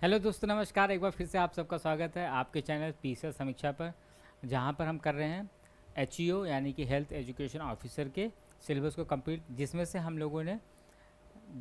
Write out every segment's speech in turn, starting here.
Hello दोस्तों, नमस्कार। एक बार फिर से आप सबका स्वागत है आपके चैनल पीसीएस समीक्षा पर, जहां पर हम कर रहे हैं एचईओ यानी कि हेल्थ एजुकेशन ऑफिसर के सिलेबस को कंप्लीट, जिसमें से हम लोगों ने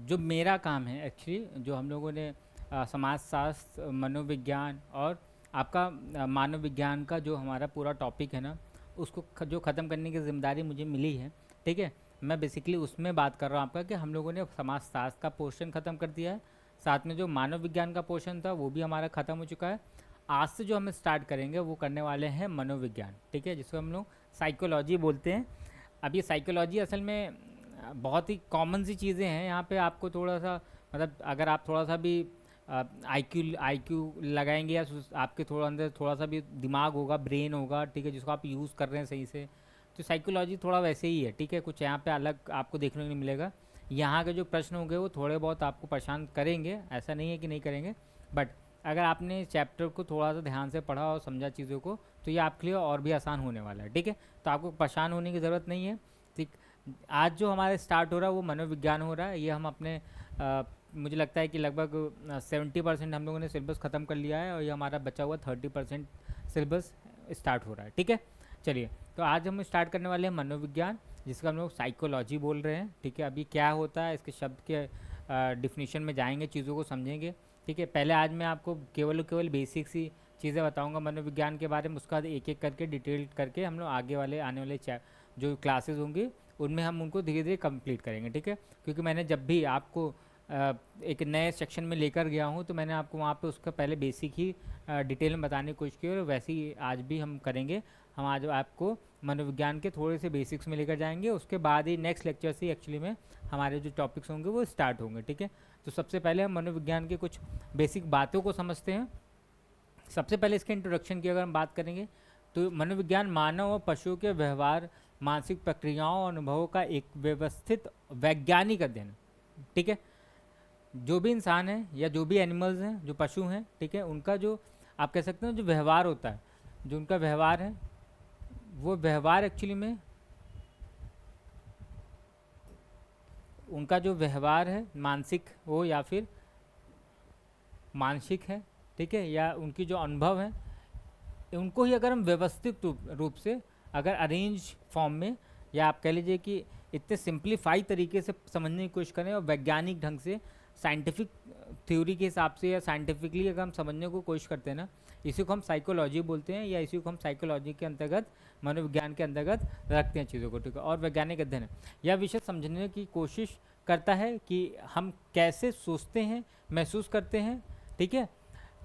जो मेरा काम है एक्चुअली, जो हम लोगों ने समाज शास्त्र, मनोविज्ञान और आपका मानव विज्ञान का जो हमारा पूरा टॉपिक है ना, उसको जो ख़त्म करने की जिम्मेदारी मुझे मिली है। ठीक है, मैं बेसिकली उसमें बात कर रहा हूँ आपका कि हम लोगों ने समाज शास्त्र का पोर्शन ख़त्म कर दिया है। साथ में जो मानव विज्ञान का पोर्शन था वो भी हमारा ख़त्म हो चुका है। आज से जो हम स्टार्ट करेंगे वो करने वाले हैं मनोविज्ञान। ठीक है, जिसको हम लोग साइकोलॉजी बोलते हैं। अब ये साइकोलॉजी असल में बहुत ही कॉमन सी चीज़ें हैं। यहाँ पे आपको थोड़ा सा मतलब अगर आप थोड़ा सा भी आईक्यू लगाएंगे या आपके थोड़ा अंदर थोड़ा सा भी दिमाग होगा, ब्रेन होगा, ठीक है, जिसको आप यूज़ कर रहे हैं सही से, तो साइकोलॉजी थोड़ा वैसे ही है। ठीक है, कुछ यहाँ पे अलग आपको देखने को नहीं मिलेगा। यहाँ के जो प्रश्न होंगे वो थोड़े बहुत आपको परेशान करेंगे, ऐसा नहीं है कि नहीं करेंगे, बट अगर आपने चैप्टर को थोड़ा सा ध्यान से पढ़ा और समझा चीज़ों को, तो ये आपके लिए और भी आसान होने वाला है। ठीक है, तो आपको परेशान होने की ज़रूरत नहीं है। ठीक, आज जो हमारे स्टार्ट हो रहा है वो मनोविज्ञान हो रहा है। ये हम अपने मुझे लगता है कि लगभग 70% हम लोगों ने सिलेबस ख़त्म कर लिया है और ये हमारा बचा हुआ 30% सिलेबस स्टार्ट हो रहा है। ठीक है, चलिए, तो आज हम स्टार्ट करने वाले हैं मनोविज्ञान, जिसका हम लोग साइकोलॉजी बोल रहे हैं। ठीक है, अभी क्या होता है इसके शब्द के डिफिनीशन में जाएंगे, चीज़ों को समझेंगे। ठीक है, पहले आज मैं आपको केवल बेसिक सी चीज़ें बताऊंगा मनोविज्ञान के बारे में, उसका बाद एक एक करके डिटेल करके हम लोग आगे वाले आने वाले जो क्लासेस होंगी उनमें हम उनको धीरे धीरे कंप्लीट करेंगे। ठीक है, क्योंकि मैंने जब भी आपको एक नए सेक्शन में लेकर गया हूँ तो मैंने आपको वहाँ पे उसका पहले बेसिक ही डिटेल में बताने की कोशिश की, और वैसे ही आज भी हम करेंगे। हम आज आपको मनोविज्ञान के थोड़े से बेसिक्स में लेकर जाएंगे, उसके बाद ही नेक्स्ट लेक्चर से एक्चुअली में हमारे जो टॉपिक्स होंगे वो स्टार्ट होंगे। ठीक है, तो सबसे पहले हम मनोविज्ञान के कुछ बेसिक बातों को समझते हैं। सबसे पहले इसके इंट्रोडक्शन की अगर हम बात करेंगे तो मनोविज्ञान मानव और पशुओं के व्यवहार, मानसिक प्रक्रियाओं और अनुभवों का एक व्यवस्थित वैज्ञानिक अध्ययन है। ठीक है, जो भी इंसान है या जो भी एनिमल्स हैं, जो पशु हैं, ठीक है, उनका जो आप कह सकते हैं जो व्यवहार होता है, जो उनका व्यवहार है, वो व्यवहार एक्चुअली में उनका जो व्यवहार है मानसिक हो या फिर मानसिक है, ठीक है, या उनकी जो अनुभव है, उनको ही अगर हम व्यवस्थित रूप से अगर अरेंज फॉर्म में, या आप कह लीजिए कि इतने सिंप्लीफाई तरीके से समझने की कोशिश करें और वैज्ञानिक ढंग से साइंटिफिक थ्योरी के हिसाब से या साइंटिफिकली अगर हम समझने को कोशिश करते हैं ना, इसी को हम साइकोलॉजी बोलते हैं, या इसी को हम साइकोलॉजी के अंतर्गत, मनोविज्ञान के अंतर्गत रखते हैं चीज़ों को। ठीक है, और वैज्ञानिक अध्ययन है, यह विषय समझने की कोशिश करता है कि हम कैसे सोचते हैं, महसूस करते हैं, ठीक है,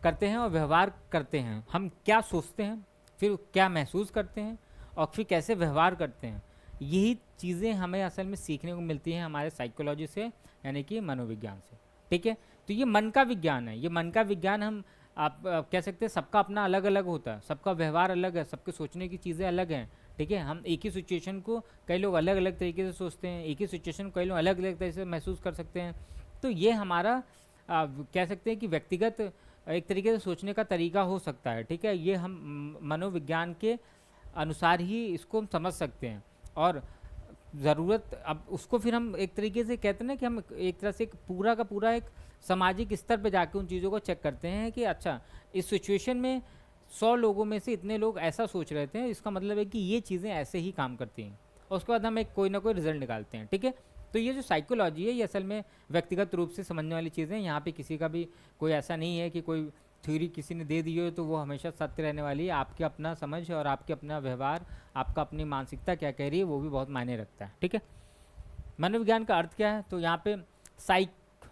करते हैं और व्यवहार करते हैं। हम क्या सोचते हैं, फिर क्या महसूस करते हैं, और फिर कैसे व्यवहार करते हैं। यही चीज़ें हमें असल में सीखने को मिलती हैं हमारे साइकोलॉजी से, यानी कि मनोविज्ञान से। ठीक है, तो ये मन का विज्ञान है। ये मन का विज्ञान हम आप कह सकते हैं सबका अपना अलग अलग होता है, सबका व्यवहार अलग है, सबके सोचने की चीज़ें अलग हैं। ठीक है, हम एक ही सिचुएशन को कई लोग अलग अलग तरीके से सोचते हैं, एक ही सिचुएशन को कई लोग अलग अलग तरीके से महसूस कर सकते हैं। तो ये हमारा कह सकते हैं कि व्यक्तिगत एक तरीके से सोचने का तरीका हो सकता है। ठीक है, ये हम मनोविज्ञान के अनुसार ही इसको हम समझ सकते हैं। और ज़रूरत अब उसको फिर हम एक तरीके से कहते हैं ना कि हम एक तरह से एक पूरा का पूरा एक सामाजिक स्तर पे जाके उन चीज़ों को चेक करते हैं कि अच्छा, इस सिचुएशन में 100 लोगों में से इतने लोग ऐसा सोच रहे थे, इसका मतलब है कि ये चीज़ें ऐसे ही काम करती हैं, और उसके बाद हम एक कोई ना कोई रिजल्ट निकालते हैं। ठीक है, तो ये जो साइकोलॉजी है ये असल में व्यक्तिगत रूप से समझने वाली चीज़ें। यहाँ पे किसी का भी कोई ऐसा नहीं है कि कोई थ्योरी किसी ने दे दी हो तो वो हमेशा सत्य रहने वाली है। आपकी अपना समझ और आपके अपना व्यवहार, आपका अपनी मानसिकता क्या कह रही है, वो भी बहुत मायने रखता है। ठीक है, मनोविज्ञान का अर्थ क्या है, तो यहाँ पे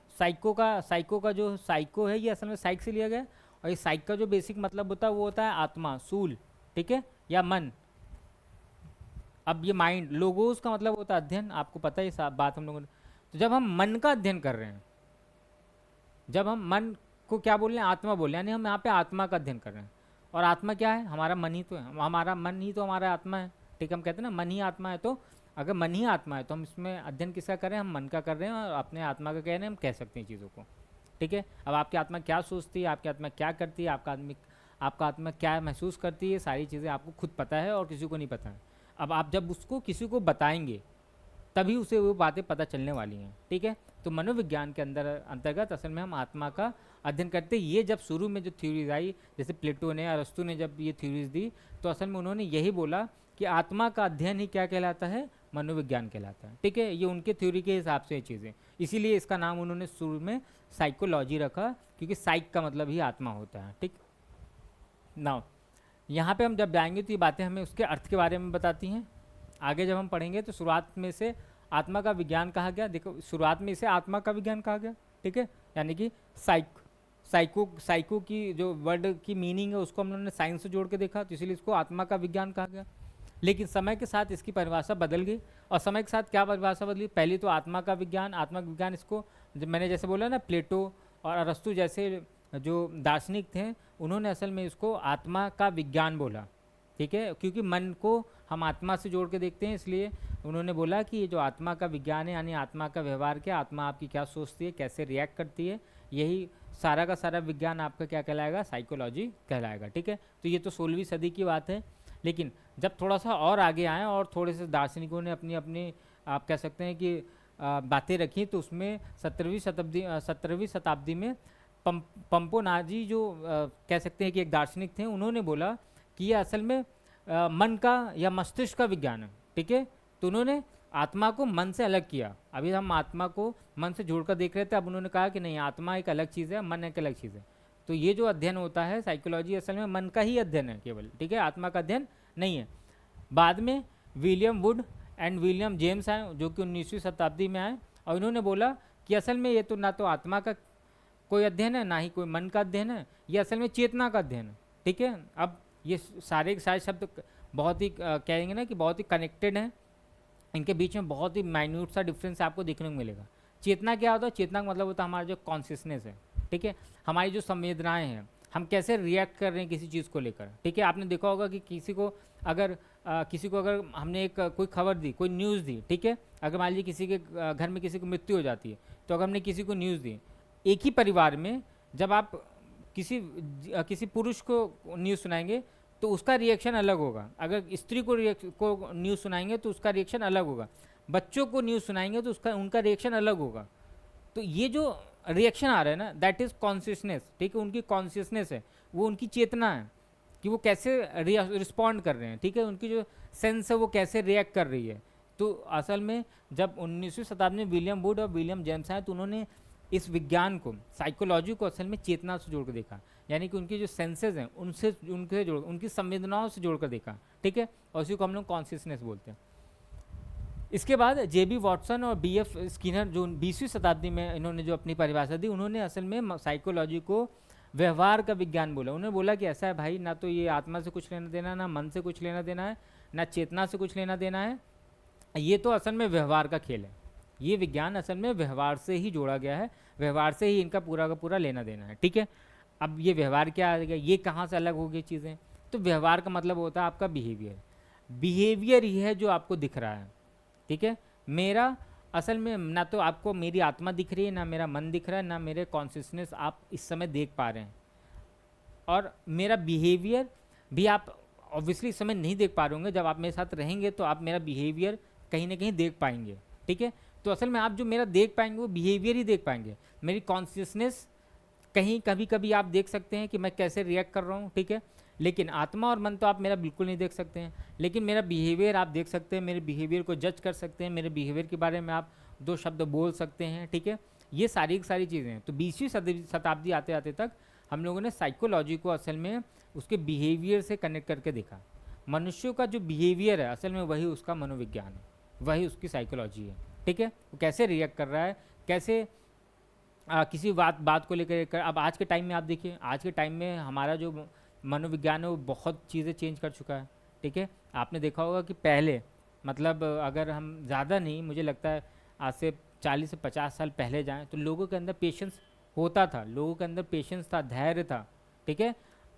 साइको का जो साइको है ये असल में साइक से लिया गया है, और ये साइक का जो बेसिक मतलब होता है वो होता है आत्मा, सूल, ठीक है, या मन। अब ये माइंड, लोगोस का मतलब होता है अध्ययन, आपको पता है ये बात हम लोगों ने। तो जब हम मन का अध्ययन कर रहे हैं, जब हम मन को क्या बोल रहे हैं, आत्मा बोल रहे हैं, यानी हम यहाँ पे आत्मा का अध्ययन कर रहे हैं। और आत्मा क्या है, हमारा मन ही तो है, हमारा मन ही तो हमारा आत्मा है। ठीक है, हम कहते हैं ना मन ही आत्मा है, तो अगर मन ही आत्मा है तो हम इसमें अध्ययन किसका कर रहे हैं, हम मन का कर रहे हैं और अपने आत्मा का कह रहे हैं, हम कह सकते हैं चीज़ों को। ठीक है, अब आपकी आत्मा क्या सोचती है, आपकी आत्मा क्या करती है, आपका आत्मा क्या महसूस करती है, सारी चीज़ें आपको खुद पता है और किसी को नहीं पता है। अब आप जब उसको किसी को बताएंगे, तभी उसे वो बातें पता चलने वाली हैं, ठीक है। तो मनोविज्ञान के अंतर्गत असल में हम आत्मा का अध्ययन करते हैं। ये जब शुरू में जो थ्योरीज आई, जैसे प्लेटो ने, अरस्तु ने जब ये थ्योरीज दी, तो असल में उन्होंने यही बोला कि आत्मा का अध्ययन ही क्या कहलाता है, मनोविज्ञान कहलाता है, ठीक है। ये उनके थ्योरी के हिसाब से ये चीज़ें, इसीलिए इसका नाम उन्होंने शुरू में साइकोलॉजी रखा, क्योंकि साइक का मतलब ही आत्मा होता है, ठीक। नाउ यहाँ पे हम जब जाएंगे तो ये बातें हमें उसके अर्थ के बारे में बताती हैं। आगे जब हम पढ़ेंगे तो शुरुआत में से आत्मा का विज्ञान कहा गया, देखो शुरुआत में इसे आत्मा का विज्ञान कहा गया, ठीक है। यानी कि साइको की जो वर्ड की मीनिंग है उसको हम लोगों ने साइंस से जोड़ के देखा, तो इसलिए इसको आत्मा का विज्ञान कहा गया। लेकिन समय के साथ इसकी परिभाषा बदल गई, और समय के साथ क्या परिभाषा बदली, पहले तो आत्मा का विज्ञान इसको, जब मैंने जैसे बोला ना, प्लेटो और अरस्तु जैसे जो दार्शनिक थे उन्होंने असल में इसको आत्मा का विज्ञान बोला, ठीक है। क्योंकि मन को हम आत्मा से जोड़ के देखते हैं, इसलिए उन्होंने बोला कि ये जो आत्मा का विज्ञान है, यानी आत्मा का व्यवहार क्या, आत्मा आपकी क्या सोचती है, कैसे रिएक्ट करती है, यही सारा का सारा विज्ञान आपका क्या कहलाएगा, साइकोलॉजी कहलाएगा, ठीक है। तो ये तो 16वीं सदी की बात है। लेकिन जब थोड़ा सा और आगे आए और थोड़े से दार्शनिकों ने अपनी अपनी आप कह सकते हैं कि बातें रखी, तो उसमें 17वीं शताब्दी में पंपोनाजी जो कह सकते हैं कि एक दार्शनिक थे, उन्होंने बोला कि ये असल में मन का या मस्तिष्क का विज्ञान है, ठीक है। तो उन्होंने आत्मा को मन से अलग किया। अभी हम आत्मा को मन से जोड़कर देख रहे थे, अब उन्होंने कहा कि नहीं, आत्मा एक अलग चीज़ है, मन एक अलग चीज़ है। तो ये जो अध्ययन होता है साइकोलॉजी, असल में मन का ही अध्ययन है केवल, ठीक है, आत्मा का अध्ययन नहीं है। बाद में William would and William James आए, जो कि 19वीं शताब्दी में आए, और इन्होंने बोला कि असल में ये तो ना तो आत्मा का कोई अध्ययन है, ना ही कोई मन का अध्ययन है, ये असल में चेतना का अध्ययन है, ठीक है। अब ये सारे के सारे शब्द बहुत ही कहेंगे ना कि बहुत ही कनेक्टेड हैं, इनके बीच में बहुत ही माइन्यूट सा डिफरेंस आपको देखने को मिलेगा। चेतना क्या होता है, चेतना का मतलब होता है हमारा जो कॉन्शियसनेस है, ठीक है, हमारी जो संवेदनाएं हैं, हम कैसे रिएक्ट कर रहे हैं किसी चीज़ को लेकर, ठीक है। आपने देखा होगा कि किसी को अगर हमने एक कोई खबर दी, कोई न्यूज़ दी, ठीक है, अगर मान लीजिए किसी के घर में किसी को मृत्यु हो जाती है, तो अगर हमने किसी को न्यूज़ दी, एक ही परिवार में जब आप किसी पुरुष को न्यूज़ सुनाएंगे तो उसका रिएक्शन अलग होगा, अगर स्त्री को न्यूज़ सुनाएंगे तो उसका रिएक्शन अलग होगा, बच्चों को न्यूज़ सुनाएंगे तो उनका रिएक्शन अलग होगा। तो ये जो रिएक्शन आ रहा है ना, दैट इज़ कॉन्शियसनेस, ठीक है, उनकी कॉन्शियसनेस है, वो उनकी चेतना है कि वो कैसे रिस्पॉन्ड कर रहे हैं, ठीक है, उनकी जो सेंस है वो कैसे रिएक्ट कर रही है। तो असल में जब 19वीं शताब्दी में विलियम वुड और विलियम जेम्स आए, तो उन्होंने इस विज्ञान को, साइकोलॉजी को असल में चेतना से जोड़कर देखा, यानी कि उनकी जो सेंसेस हैं उनसे जोड़, उनकी संवेदनाओं से जोड़कर देखा, ठीक है, और उसी को हम लोग कॉन्शियसनेस बोलते हैं। इसके बाद जेबी वॉटसन और बीएफ स्किनर, जो 20वीं शताब्दी में इन्होंने जो अपनी परिभाषा दी, उन्होंने असल में साइकोलॉजी को व्यवहार का विज्ञान बोला। उन्होंने बोला कि ऐसा है भाई, ना तो ये आत्मा से कुछ लेना देना, ना मन से कुछ लेना देना है, ना चेतना से कुछ लेना देना है, ये तो असल में व्यवहार का खेल है। ये विज्ञान असल में व्यवहार से ही जोड़ा गया है, व्यवहार से ही इनका पूरा का पूरा लेना देना है, ठीक है। अब ये व्यवहार क्या आ गया, ये कहाँ से अलग हो गई चीज़ें, तो व्यवहार का मतलब होता है आपका बिहेवियर ही है जो आपको दिख रहा है, ठीक है। मेरा असल में ना तो आपको मेरी आत्मा दिख रही है, ना मेरा मन दिख रहा है, ना मेरे कॉन्शियसनेस आप इस समय देख पा रहे हैं, और मेरा बिहेवियर भी आप ऑब्वियसली इस समय नहीं देख पा रहे होंगे। जब आप मेरे साथ रहेंगे तो आप मेरा बिहेवियर कहीं ना कहीं देख पाएंगे, ठीक है। तो असल में आप जो मेरा देख पाएंगे वो बिहेवियर ही देख पाएंगे, मेरी कॉन्शियसनेस कहीं कभी कभी आप देख सकते हैं कि मैं कैसे रिएक्ट कर रहा हूँ, ठीक है। लेकिन आत्मा और मन तो आप मेरा बिल्कुल नहीं देख सकते हैं, लेकिन मेरा बिहेवियर आप देख सकते हैं, मेरे बिहेवियर को जज कर सकते हैं, मेरे बिहेवियर के बारे में आप 2 शब्द बोल सकते हैं, ठीक है। ये सारी की सारी चीज़ें हैं। तो 20वीं शताब्दी आते आते तक हम लोगों ने साइकोलॉजी को असल में उसके बिहेवियर से कनेक्ट करके देखा। मनुष्यों का जो बिहेवियर है असल में वही उसका मनोविज्ञान है, वही उसकी साइकोलॉजी है, ठीक है। वो कैसे रिएक्ट कर रहा है, कैसे किसी बात को लेकर। अब आज के टाइम में आप देखिए, आज के टाइम में हमारा जो मनोविज्ञान है वो बहुत चीज़ें चेंज कर चुका है, ठीक है। आपने देखा होगा कि पहले मतलब अगर हम ज़्यादा नहीं, मुझे लगता है आज से 40 से 50 साल पहले जाएं तो लोगों के अंदर पेशेंस होता था, लोगों के अंदर पेशेंस था, धैर्य था, ठीक है।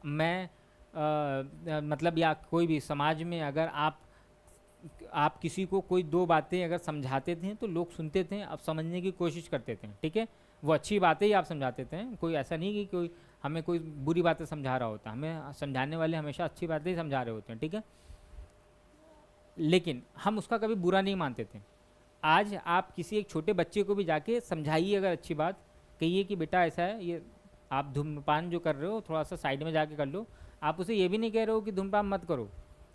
मैं मतलब या कोई भी समाज में अगर आप किसी को कोई 2 बातें अगर समझाते थे तो लोग सुनते थे, अब समझने की कोशिश करते थे, ठीक है। वो अच्छी बातें ही आप समझाते थे, कोई ऐसा नहीं कि कोई हमें कोई बुरी बातें समझा रहा होता, हमें समझाने वाले हमेशा अच्छी बातें ही समझा रहे होते हैं, ठीक है। लेकिन हम उसका कभी बुरा नहीं मानते थे। आज आप किसी एक छोटे बच्चे को भी जाके समझाइए अगर अच्छी बात, कहिए कि बेटा ऐसा है, ये आप धूम्रपान जो कर रहे हो थोड़ा सा साइड में जाके कर लो। आप उसे ये भी नहीं कह रहे हो कि धूम्रपान मत करो,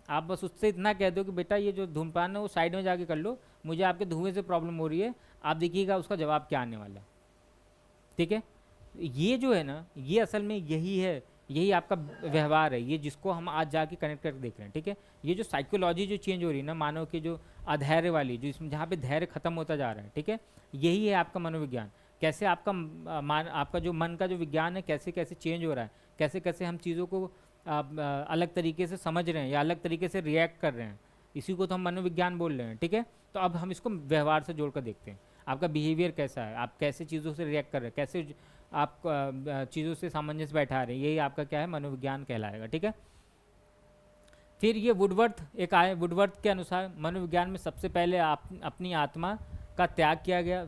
आप बस उससे इतना कह दो कि बेटा ये जो धूम्रपान है वो साइड में जाके कर लो, मुझे आपके धुएं से प्रॉब्लम हो रही है, आप देखिएगा उसका जवाब क्या आने वाला है। ठीक है, ये जो है ना, ये असल में यही है, यही आपका व्यवहार है, ये जिसको हम आज जाके कनेक्ट करके देख रहे हैं। ठीक है, ये जो साइकोलॉजी जो चेंज हो रही है ना मानव के, जो अधैर्य वाली, जो इसमें जहाँ पे धैर्य खत्म होता जा रहा है, ठीक है, यही है आपका मनोविज्ञान। कैसे आपका आपका जो मन का जो विज्ञान है कैसे कैसे चेंज हो रहा है, कैसे कैसे हम चीज़ों को अलग तरीके से समझ रहे हैं या अलग तरीके से रिएक्ट कर रहे हैं, इसी को तो हम मनोविज्ञान बोल रहे हैं। ठीक है, तो अब हम इसको व्यवहार से जोड़कर देखते हैं, आपका बिहेवियर कैसा है, आप कैसे चीज़ों से रिएक्ट कर रहे हैं, कैसे आप चीज़ों से सामंजस्य बैठा रहे हैं, यही आपका क्या है, मनोविज्ञान कहलाएगा। ठीक है, फिर ये वुडवर्थ एक आए, वुडवर्थ के अनुसार मनोविज्ञान में सबसे पहले अपनी आत्मा का त्याग किया गया।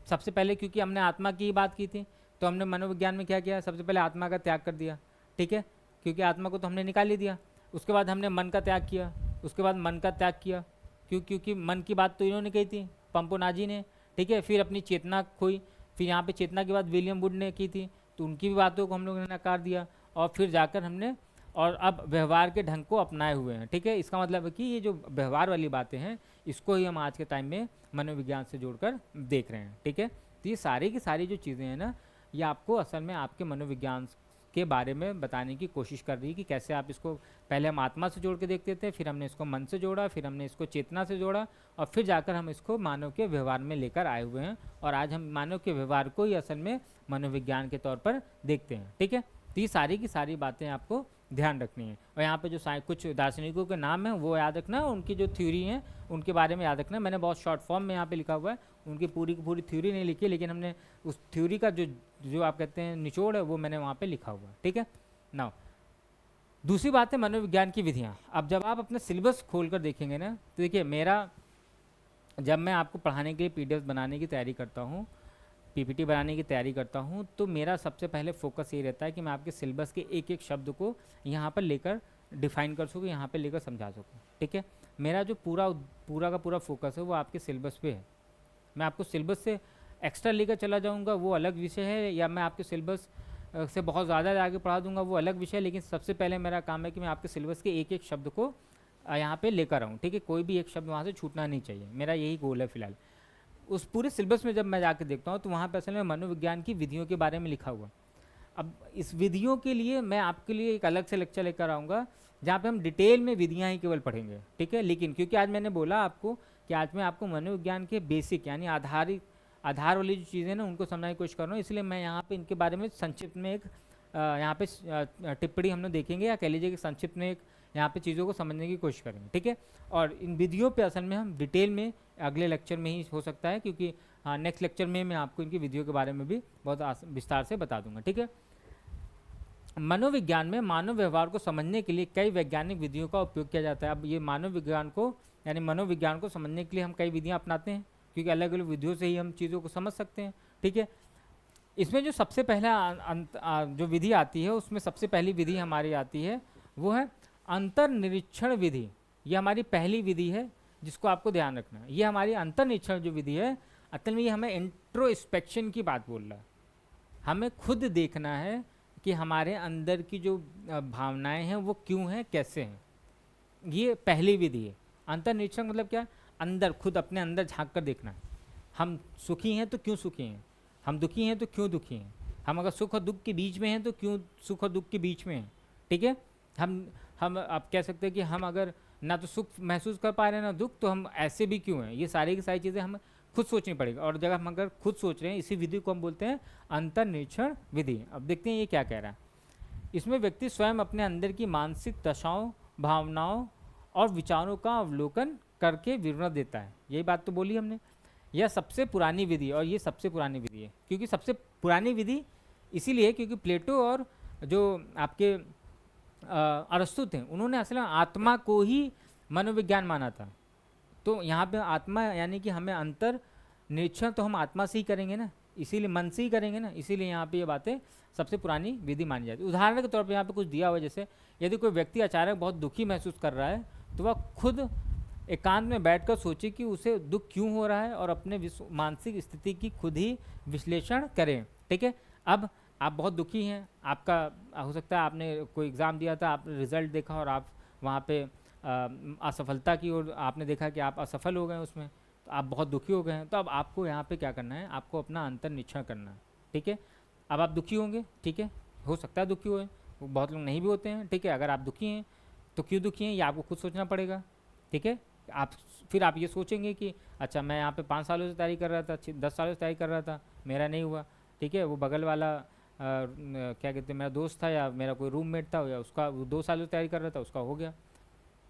सबसे पहले क्योंकि हमने आत्मा की बात की थी, तो हमने मनोविज्ञान में क्या किया, सबसे पहले आत्मा का त्याग कर दिया। ठीक है, क्योंकि आत्मा को तो हमने निकाल ही दिया। उसके बाद हमने मन का त्याग किया, उसके बाद मन का त्याग किया, क्योंकि मन की बात तो इन्होंने कही थी, पंपोनाजी ने। ठीक है, फिर अपनी चेतना खोई, फिर यहाँ पे चेतना की बात विलियम वुड ने की थी, तो उनकी भी बातों को हम लोगों ने नकार दिया, और फिर जाकर हमने और अब व्यवहार के ढंग को अपनाए हुए हैं। ठीक है, इसका मतलब है कि ये जो व्यवहार वाली बातें हैं इसको ही हम आज के टाइम में मनोविज्ञान से जोड़कर देख रहे हैं। ठीक है, तो ये सारी की सारी जो चीज़ें हैं ना, ये आपको असल में आपके मनोविज्ञान के बारे में बताने की कोशिश कर रही है कि कैसे आप इसको, पहले हम आत्मा से जोड़ के देखते थे, फिर हमने इसको मन से जोड़ा, फिर हमने इसको चेतना से जोड़ा, और फिर जाकर हम इसको मानव के व्यवहार में लेकर आए हुए हैं, और आज हम मानव के व्यवहार को ही असल में मनोविज्ञान के तौर पर देखते हैं। ठीक है, तो ये सारी की सारी बातें आपको ध्यान रखनी है, और यहाँ पे जो कुछ दार्शनिकों के नाम हैं वो याद रखना, उनकी जो थ्योरी हैं उनके बारे में याद रखना। मैंने बहुत शॉर्ट फॉर्म में यहाँ पे लिखा हुआ है, उनकी पूरी की पूरी थ्योरी नहीं लिखी, लेकिन हमने उस थ्योरी का जो आप कहते हैं निचोड़ है वो मैंने वहाँ पे लिखा हुआ है। ठीक है, नाउ दूसरी बात है मनोविज्ञान की विधियाँ। अब जब आप अपना सिलेबस खोल कर देखेंगे ना, तो देखिए मेरा, जब मैं आपको पढ़ाने के लिए PDF बनाने की तैयारी करता हूँ, PPT बनाने की तैयारी करता हूँ, तो मेरा सबसे पहले फोकस ये रहता है कि मैं आपके सिलेबस के एक एक शब्द को यहाँ पर लेकर डिफाइन कर सकूँ, यहाँ पर लेकर समझा सकूँ। ठीक है, मेरा जो पूरा का पूरा फोकस है वो आपके सिलेबस पे है। मैं आपको सिलेबस से एक्स्ट्रा लेकर चला जाऊँगा वो अलग विषय है, या मैं आपके सिलेबस से बहुत ज़्यादा आगे पढ़ा दूंगा वो अलग विषय है, लेकिन सबसे पहले मेरा काम है कि मैं आपके सिलेबस के एक एक शब्द को यहाँ पे लेकर आऊँ। ठीक है, कोई भी एक शब्द वहाँ से छूटना नहीं चाहिए, मेरा यही गोल है फिलहाल। उस पूरे सिलेबस में जब मैं जाकर देखता हूँ तो वहाँ पे असल में मनोविज्ञान की विधियों के बारे में लिखा हुआ। अब इस विधियों के लिए मैं आपके लिए एक अलग से लेक्चर लेकर आऊँगा, जहाँ पे हम डिटेल में विधियाँ ही केवल पढ़ेंगे। ठीक है, लेकिन क्योंकि आज मैंने बोला आपको कि आज मैं आपको मनोविज्ञान के बेसिक यानी आधार वाली जो चीज़ें ना उनको समझने की कोशिश कर रहा हूँ, इसलिए मैं यहाँ पे इनके बारे में संक्षिप्त में एक यहाँ पे टिप्पणी हम लोग देखेंगे, या कह लीजिए कि संक्षिप्त में एक यहाँ पे चीज़ों को समझने की कोशिश करेंगे। ठीक है, और इन विधियों पे असल में हम डिटेल में अगले लेक्चर में ही हो सकता है, क्योंकि हाँ नेक्स्ट लेक्चर में मैं आपको इनकी विधियों के बारे में भी बहुत विस्तार से बता दूंगा। ठीक है, मनोविज्ञान में मानव व्यवहार को समझने के लिए कई वैज्ञानिक विधियों का उपयोग किया जाता है। अब ये मानव विज्ञान को यानी मनोविज्ञान को समझने के लिए हम कई विधियाँ अपनाते हैं, क्योंकि अलग अलग विधियों से ही हम चीज़ों को समझ सकते हैं। ठीक है, इसमें जो सबसे पहला जो विधि आती है उसमें सबसे पहली विधि हमारी आती है वो है अंतर्निरीक्षण विधि। ये हमारी पहली विधि है जिसको आपको ध्यान रखना है। ये हमारी अंतर्निरीक्षण जो विधि है असल में ये हमें इंट्रोस्पेक्शन की बात बोल रहा है। हमें खुद देखना है कि हमारे अंदर की जो भावनाएं हैं वो क्यों हैं, कैसे हैं। ये पहली विधि है। अंतर्निरीक्षण मतलब क्या, अंदर खुद अपने अंदर झांक कर देखना है। हम सुखी हैं तो क्यों सुखी हैं, हम दुखी हैं तो क्यों दुखी हैं, हम अगर सुख और दुख के बीच में हैं तो क्यों सुख और दुख के बीच में हैं। ठीक है, हम आप कह सकते हैं कि हम अगर ना तो सुख महसूस कर पा रहे हैं ना दुख, तो हम ऐसे भी क्यों हैं। ये सारी की सारी चीज़ें हमें खुद सोचनी पड़ेगी, और जब हम अगर खुद सोच रहे हैं इसी विधि को हम बोलते हैं अंतर्निरीक्षण विधि। अब देखते हैं ये क्या कह रहा है। इसमें व्यक्ति स्वयं अपने अंदर की मानसिक दशाओं, भावनाओं और विचारों का अवलोकन करके विवरण देता है। यही बात तो बोली हमने। यह सबसे पुरानी विधि, और ये सबसे पुरानी विधि है। क्योंकि सबसे पुरानी विधि इसीलिए क्योंकि प्लेटो और जो आपके अरस्तु थे उन्होंने असल में आत्मा को ही मनोविज्ञान माना था। तो यहाँ पे आत्मा यानी कि हमें अंतर निरीक्षण तो हम आत्मा से ही करेंगे ना, इसीलिए मन से ही करेंगे ना, इसीलिए यहाँ पे ये बातें सबसे पुरानी विधि मानी जाती है। उदाहरण के तौर पे यहाँ पे कुछ दिया हुआ, जैसे यदि कोई व्यक्ति अचानक बहुत दुखी महसूस कर रहा है तो वह खुद एकांत में बैठकर सोचे कि उसे दुख क्यों हो रहा है और अपने मानसिक स्थिति की खुद ही विश्लेषण करें। ठीक है, अब आप बहुत दुखी हैं, आपका हो सकता है आपने कोई एग्ज़ाम दिया था, आपने रिजल्ट देखा और आप वहाँ पे असफलता की ओर आपने देखा कि आप असफल हो गए उसमें, तो आप बहुत दुखी हो गए हैं। तो अब आपको यहाँ पे क्या करना है, आपको अपना अंतर्निरीक्षण करना है। ठीक है, अब आप दुखी होंगे, ठीक है, हो सकता है दुखी हुए, बहुत लोग नहीं भी होते हैं। ठीक है, अगर आप दुखी हैं तो क्यों दुखी हैं ये आपको खुद सोचना पड़ेगा। ठीक है, आप फिर आप ये सोचेंगे कि अच्छा मैं यहाँ पे 5 सालों से तैयारी कर रहा था, 10 सालों से तैयारी कर रहा था, मेरा नहीं हुआ। ठीक है, वो बगल वाला क्या कहते हैं, मेरा दोस्त था या मेरा कोई रूममेट था या उसका, वो 2 सालों से तैयारी कर रहा था, उसका हो गया।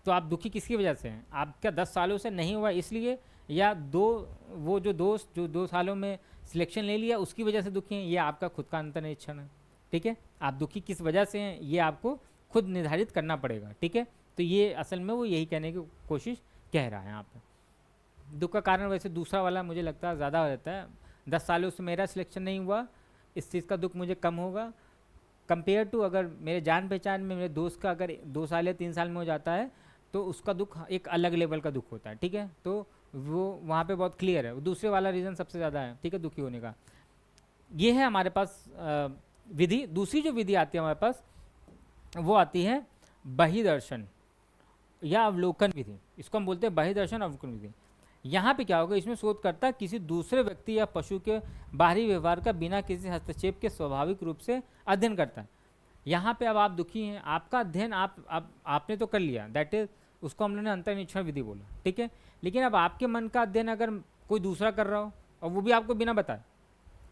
तो आप दुखी किसकी वजह से हैं? आप क्या 10 सालों से नहीं हुआ इसलिए, या वो जो दोस्त जो 2 सालों में सिलेक्शन ले लिया उसकी वजह से दुखी हैं? ये आपका खुद का अंतर्निरीक्षण है। ठीक है, आप दुखी किस वजह से हैं ये आपको खुद निर्धारित करना पड़ेगा। ठीक है, तो ये असल में वो यही कहने की कोशिश कह रहा है यहाँ पर। दुख का कारण वैसे दूसरा वाला मुझे लगता है ज़्यादा हो जाता है। 10 सालों से मेरा सिलेक्शन नहीं हुआ, इस चीज़ का दुख मुझे कम होगा कंपेयर टू अगर मेरे जान पहचान में मेरे दोस्त का अगर 2 साल या 3 साल में हो जाता है तो उसका दुख एक अलग लेवल का दुख होता है। ठीक है, तो वो वहाँ पे बहुत क्लियर है, दूसरे वाला रीज़न सबसे ज़्यादा है। ठीक है, दुखी होने का। ये है हमारे पास विधि। दूसरी जो विधि आती है हमारे पास वो आती है बहिर्दर्शन या अवलोकन विधि। इसको हम बोलते हैं बहिर्दर्शन अवलोकन विधि। यहाँ पे क्या होगा, इसमें शोधकर्ता किसी दूसरे व्यक्ति या पशु के बाहरी व्यवहार का बिना किसी हस्तक्षेप के स्वाभाविक रूप से अध्ययन करता है। यहाँ पे अब आप दुखी हैं, आपका अध्ययन आपने तो कर लिया, दैट इज उसको हम लोगों ने अंतर्निरीक्षण विधि बोला। ठीक है, लेकिन अब आपके मन का अध्ययन अगर कोई दूसरा कर रहा हो और वो भी आपको बिना बताए,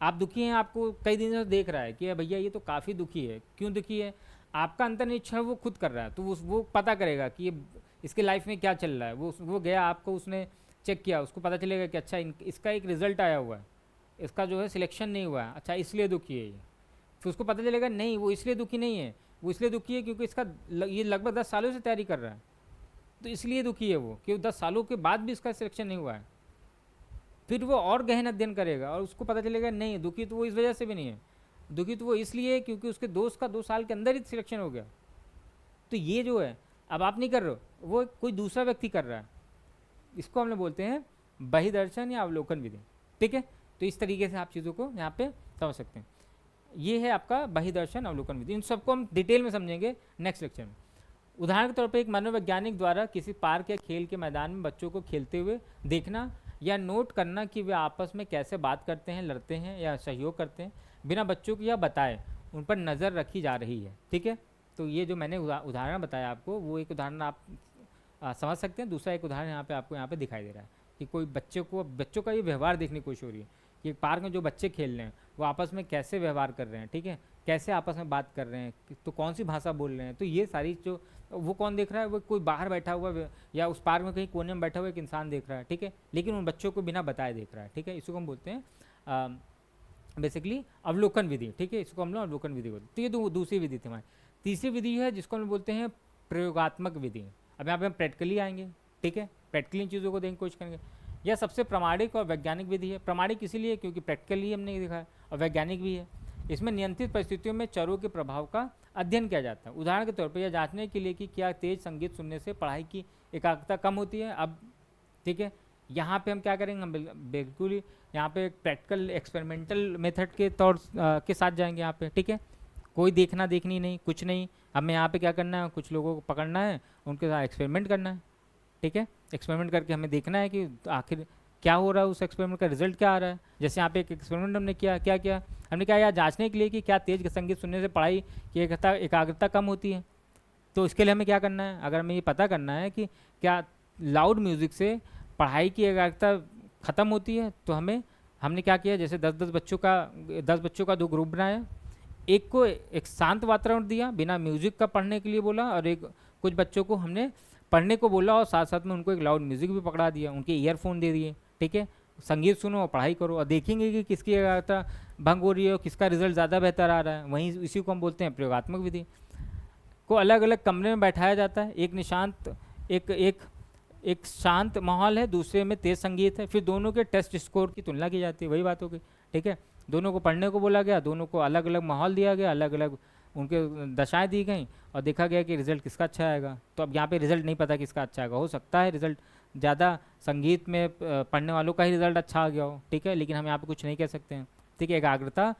आप दुखी हैं, आपको कई दिनों से देख रहा है कि भैया ये तो काफ़ी दुखी है, क्यों दुखी है, आपका अंतर्निरीक्षण वो खुद कर रहा है, तो वो पता करेगा कि ये इसके लाइफ में क्या चल रहा है। वो गया, आपको उसने चेक किया, उसको पता चलेगा कि अच्छा इसका एक रिज़ल्ट आया हुआ है, इसका जो है सिलेक्शन नहीं हुआ है, अच्छा इसलिए दुखी है ये। फिर उसको पता चलेगा नहीं, वो इसलिए दुखी नहीं है, वो इसलिए दुखी है क्योंकि इसका ये लगभग 10 सालों से तैयारी कर रहा है, तो इसलिए दुखी है वो, क्योंकि 10 सालों के बाद भी इसका सिलेक्शन नहीं हुआ है। फिर वो और गहन अध्ययन करेगा और उसको पता चलेगा नहीं, दुखी तो वो इस वजह से भी नहीं है, दुखी तो वो इसलिए है क्योंकि उसके दोस्त का 2 साल के अंदर ही सिलेक्शन हो गया। तो ये जो है अब आप नहीं कर रहे हो, वो कोई दूसरा व्यक्ति कर रहा है। इसको हम लोग बोलते हैं बहिर्दर्शन या अवलोकन विधि। ठीक है, तो इस तरीके से आप चीज़ों को यहाँ पे समझ सकते हैं। ये है आपका बहिर्दर्शन अवलोकन विधि। इन सबको हम डिटेल में समझेंगे नेक्स्ट लेक्चर में। उदाहरण के तौर पर एक मनोवैज्ञानिक द्वारा किसी पार्क या खेल के मैदान में बच्चों को खेलते हुए देखना या नोट करना कि वे आपस में कैसे बात करते हैं, लड़ते हैं या सहयोग करते हैं, बिना बच्चों को यह बताए उन पर नज़र रखी जा रही है। ठीक है, तो ये जो मैंने उदाहरण बताया आपको, वो एक उदाहरण आप समझ सकते हैं। दूसरा एक उदाहरण यहाँ पे आपको यहाँ पे दिखाई दे रहा है कि कोई बच्चों का ये व्यवहार देखने की कोशिश हो रही है कि पार्क में जो बच्चे खेल रहे हैं वो आपस में कैसे व्यवहार कर रहे हैं। ठीक है, कैसे आपस में बात कर रहे हैं, तो कौन सी भाषा बोल रहे हैं। तो ये सारी जो वो कौन देख रहा है, वो कोई बाहर बैठा हुआ या उस पार्क में कहीं कोने में बैठा हुआ एक इंसान देख रहा है। ठीक है, लेकिन उन बच्चों को बिना बताए देख रहा है। ठीक है, इसको हम बोलते हैं बेसिकली अवलोकन विधि। ठीक है, इसको हम लोग अवलोकन विधि बोलते हैं। तो ये दूसरी विधि थी हमारी। तीसरी विधि है जिसको हम बोलते हैं प्रयोगात्मक विधि। अब यहाँ पे हम प्रैक्टिकली आएंगे। ठीक है, प्रैक्टिकली चीज़ों को देखने की कोशिश करेंगे। यह सबसे प्रामाणिक और वैज्ञानिक विधि है। प्रामाणिक इसीलिए क्योंकि प्रैक्टिकली हमने देखा है, और वैज्ञानिक भी है। इसमें नियंत्रित परिस्थितियों में चरों के प्रभाव का अध्ययन किया जाता है। उदाहरण के तौर पर यह जांचने के लिए कि क्या तेज संगीत सुनने से पढ़ाई की एकाग्रता कम होती है। अब ठीक है, यहाँ पे हम क्या करेंगे, हम बिल्कुल यहाँ पे प्रैक्टिकल एक्सपेरिमेंटल मेथड के तौर के साथ जाएंगे यहाँ पे। ठीक है, कोई देखना देखनी नहीं, कुछ नहीं। हमें यहाँ पे क्या करना है, कुछ लोगों को पकड़ना है, उनके साथ एक्सपेरिमेंट करना है। ठीक है, एक्सपेरिमेंट करके हमें देखना है कि आखिर क्या हो रहा है, उस एक्सपेरिमेंट का रिजल्ट क्या आ रहा है। जैसे यहाँ पे एक एक्सपेरिमेंट हमने किया, क्या किया हमने, क्या यार जांचने के लिए कि क्या तेज संगीत सुनने से पढ़ाई की एकाग्रता कम होती है। तो इसके लिए हमें क्या करना है, अगर हमें ये पता करना है कि क्या लाउड म्यूज़िक से पढ़ाई की एकाग्रता ख़त्म होती है, तो हमने क्या किया, जैसे 10 बच्चों का 2 ग्रुप बनाया। एक को एक शांत वातावरण दिया, बिना म्यूज़िक का पढ़ने के लिए बोला, और कुछ बच्चों को हमने पढ़ने को बोला और साथ साथ में उनको एक लाउड म्यूज़िक भी पकड़ा दिया, उनके ईयरफोन दे दिए। ठीक है, संगीत सुनो और पढ़ाई करो, और देखेंगे कि किसकी एकाग्रता भंग हो रही है और किसका रिजल्ट ज़्यादा बेहतर आ रहा है। वहीं इसी को हम बोलते हैं प्रयोगात्मक विधि। को अलग अलग कमरे में बैठाया जाता है। एक शांत माहौल है, दूसरे में तेज़ संगीत है। फिर दोनों के टेस्ट स्कोर की तुलना की जाती है। वही बात हो गई। ठीक है, दोनों को पढ़ने को बोला गया, दोनों को अलग अलग माहौल दिया गया, अलग अलग उनके दशाएं दी गई और देखा गया कि रिज़ल्ट किसका अच्छा आएगा। तो अब यहाँ पे रिज़ल्ट नहीं पता किसका अच्छा आएगा। हो सकता है रिज़ल्ट ज़्यादा संगीत में पढ़ने वालों का ही रिजल्ट अच्छा आ गया हो, ठीक है, लेकिन हम यहाँ पे कुछ नहीं कह सकते हैं, ठीक है। एकाग्रता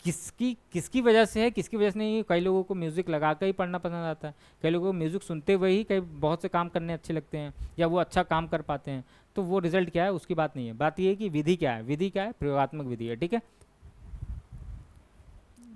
किसकी किसकी वजह से है, किसकी वजह से नहीं है। कई लोगों को म्यूज़िक लगा कर ही पढ़ना पसंद आता है, कई लोगों को म्यूज़िक सुनते हुए ही कई बहुत से काम करने अच्छे लगते हैं, या वो अच्छा काम कर पाते हैं। तो वो रिजल्ट क्या है उसकी बात नहीं है, बात ये है कि विधि क्या है, विधि क्या है, प्रयोगात्मक विधि है, ठीक है।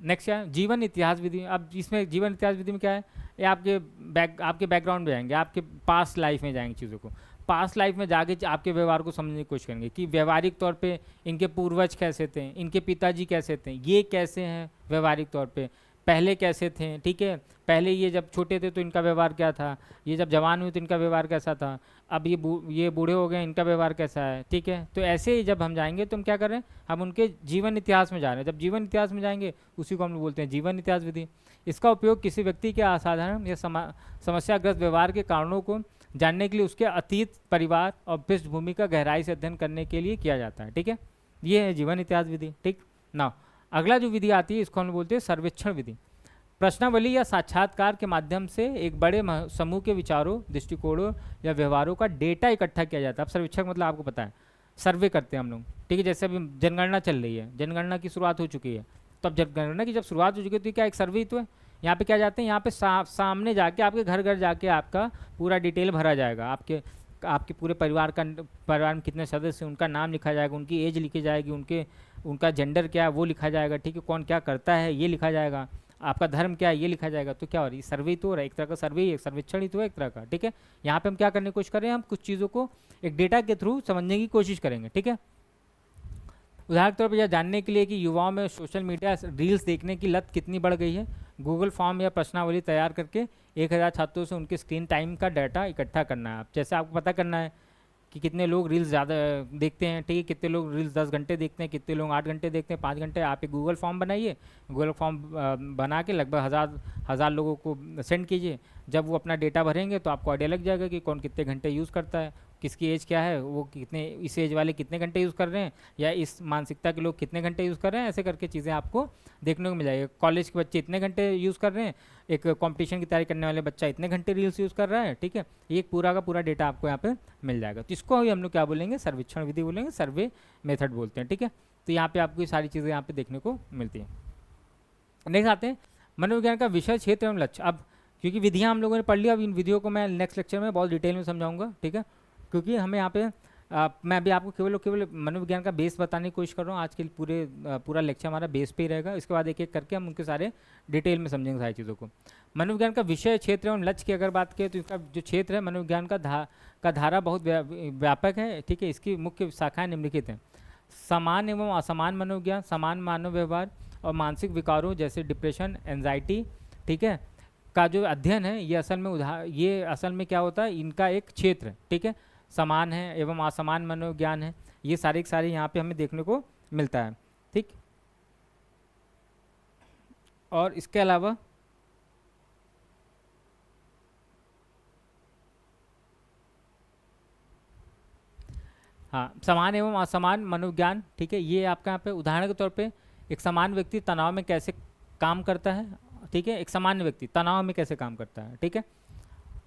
नेक्स्ट क्या है, जीवन इतिहास विधि। अब इसमें जीवन इतिहास विधि में क्या है, ये आपके बैकग्राउंड में जाएंगे, आपके पास्ट लाइफ में जाएंगे, चीज़ों को पास्ट लाइफ में जाके आपके व्यवहार को समझने की कोशिश करेंगे कि व्यवहारिक तौर पे इनके पूर्वज कैसे थे, इनके पिताजी कैसे थे, ये कैसे हैं व्यवहारिक तौर पे, पहले कैसे थे, ठीक है। पहले ये जब छोटे थे तो इनका व्यवहार क्या था, ये जब जवान हुए तो इनका व्यवहार कैसा था, अब ये बूढ़े हो गए, इनका व्यवहार कैसा है, ठीक है। तो ऐसे ही जब हम जाएंगे तो हम क्या कर रहे हैं, हम उनके जीवन इतिहास में जा रहे हैं। जब जीवन इतिहास में जाएंगे उसी को हम लोग बोलते हैं जीवन इतिहास विधि। इसका उपयोग किसी व्यक्ति के असाधारण या समस्याग्रस्त व्यवहार के कारणों को जानने के लिए, उसके अतीत, परिवार और पृष्ठभूमि का गहराई से अध्ययन करने के लिए किया जाता है, ठीक है। ये है जीवन इतिहास विधि, ठीक ना। अगला जो विधि आती है इसको हम बोलते हैं सर्वेक्षण विधि। प्रश्नावली या साक्षात्कार के माध्यम से एक बड़े समूह के विचारों, दृष्टिकोणों या व्यवहारों का डेटा इकट्ठा किया जाता है। अब सर्वेक्षण मतलब आपको पता है, सर्वे करते हैं हम लोग, ठीक है। जैसे अभी जनगणना चल रही है, जनगणना की शुरुआत हो चुकी है, तो अब जनगणना की जब शुरुआत हो चुकी है तो क्या एक सर्वे ही तो है। यहाँ पे क्या जाते हैं, यहाँ पे सामने जाके आपके घर घर जाके आपका पूरा डिटेल भरा जाएगा, आपके पूरे परिवार में कितने सदस्य हैं, उनका नाम लिखा जाएगा, उनकी एज लिखी जाएगी, उनका जेंडर क्या है वो लिखा जाएगा, ठीक है। कौन क्या करता है ये लिखा जाएगा, आपका धर्म क्या है ये लिखा जाएगा। तो क्या हो रही है, सर्वे तो हो रहा है, एक तरह का सर्वे ही, एक सर्वेक्षण ही तो है एक तरह का, ठीक है। यहाँ पे हम क्या करने की कोशिश कर रहे हैं, हम कुछ चीज़ों को एक डेटा के थ्रू समझने की कोशिश करेंगे, ठीक है। उदाहरण के तौर पर यह जानने के लिए कि युवाओं में सोशल मीडिया रील्स देखने की लत कितनी बढ़ गई है, गूगल फॉर्म या प्रश्नावली तैयार करके 1000 छात्रों से उनके स्क्रीन टाइम का डाटा इकट्ठा करना है। आप जैसे आपको पता करना है कि कितने लोग रील्स ज़्यादा देखते हैं, ठीक है, कितने लोग रील्स 10 घंटे देखते हैं, कितने लोग 8 घंटे देखते हैं, 5 घंटे। आप एक गूगल फॉर्म बनाइए, गूगल फॉर्म बना के लगभग हज़ार लोगों को सेंड कीजिए। जब वो अपना डेटा भरेंगे तो आपको आइडिया लग जाएगा कि कौन कितने घंटे यूज़ करता है, किसकी एज क्या है, वो कितने, इस एज वाले कितने घंटे यूज़ कर रहे हैं, या इस मानसिकता के लोग कितने घंटे यूज़ कर रहे हैं। ऐसे करके चीज़ें आपको देखने को मिल जाएगी। कॉलेज के बच्चे इतने घंटे यूज़ कर रहे हैं, एक कंपटीशन की तैयारी करने वाले बच्चा इतने घंटे रील्स यूज़ कर रहा है, ठीक है। ये एक पूरा का पूरा डेटा आपको यहाँ पे मिल जाएगा। तो इसको ही हम लोग क्या बोलेंगे, सर्वेक्षण विधि बोलेंगे, सर्वे मेथड बोलते हैं, ठीक है। तो यहाँ पे आपको ये सारी चीज़ें यहाँ पे देखने को मिलती हैं। नेक्स्ट आते हैं मनोविज्ञान का विषय, क्षेत्र एवं लक्ष्य। अब क्योंकि विधियाँ हम लोगों ने पढ़ ली, अब इन विधियों को मैं नेक्स्ट लेक्चर में बहुत डिटेल में समझाऊंगा, ठीक है। क्योंकि हमें यहाँ पे मैं अभी आपको केवल मनोविज्ञान का बेस बताने की कोशिश कर रहा हूँ। आज के पूरा लेक्चर हमारा बेस पे ही रहेगा। इसके बाद एक एक करके हम उनके सारे डिटेल में समझेंगे सारी चीज़ों को। मनोविज्ञान का विषय, क्षेत्र एवं लक्ष्य की अगर बात करें तो इसका जो क्षेत्र है मनोविज्ञान का धारा बहुत व्यापक है, ठीक है। इसकी मुख्य शाखाएँ निम्नलिखित हैं। समान एवं असमान मनोविज्ञान, समान मानव व्यवहार और मानसिक विकारों जैसे डिप्रेशन, एंजाइटी, ठीक है, का जो अध्ययन है ये असल में क्या होता है, इनका एक क्षेत्र है, ठीक है। समान है एवं असमान मनोविज्ञान है, ये सारे के सारे यहाँ पे हमें देखने को मिलता है, ठीक। और इसके अलावा हाँ, समान एवं असमान मनोविज्ञान, ठीक है। ये आपका यहाँ पे उदाहरण के तौर पे एक समान व्यक्ति तनाव में कैसे काम करता है, ठीक है। एक सामान्य व्यक्ति तनाव में कैसे काम करता है, ठीक है।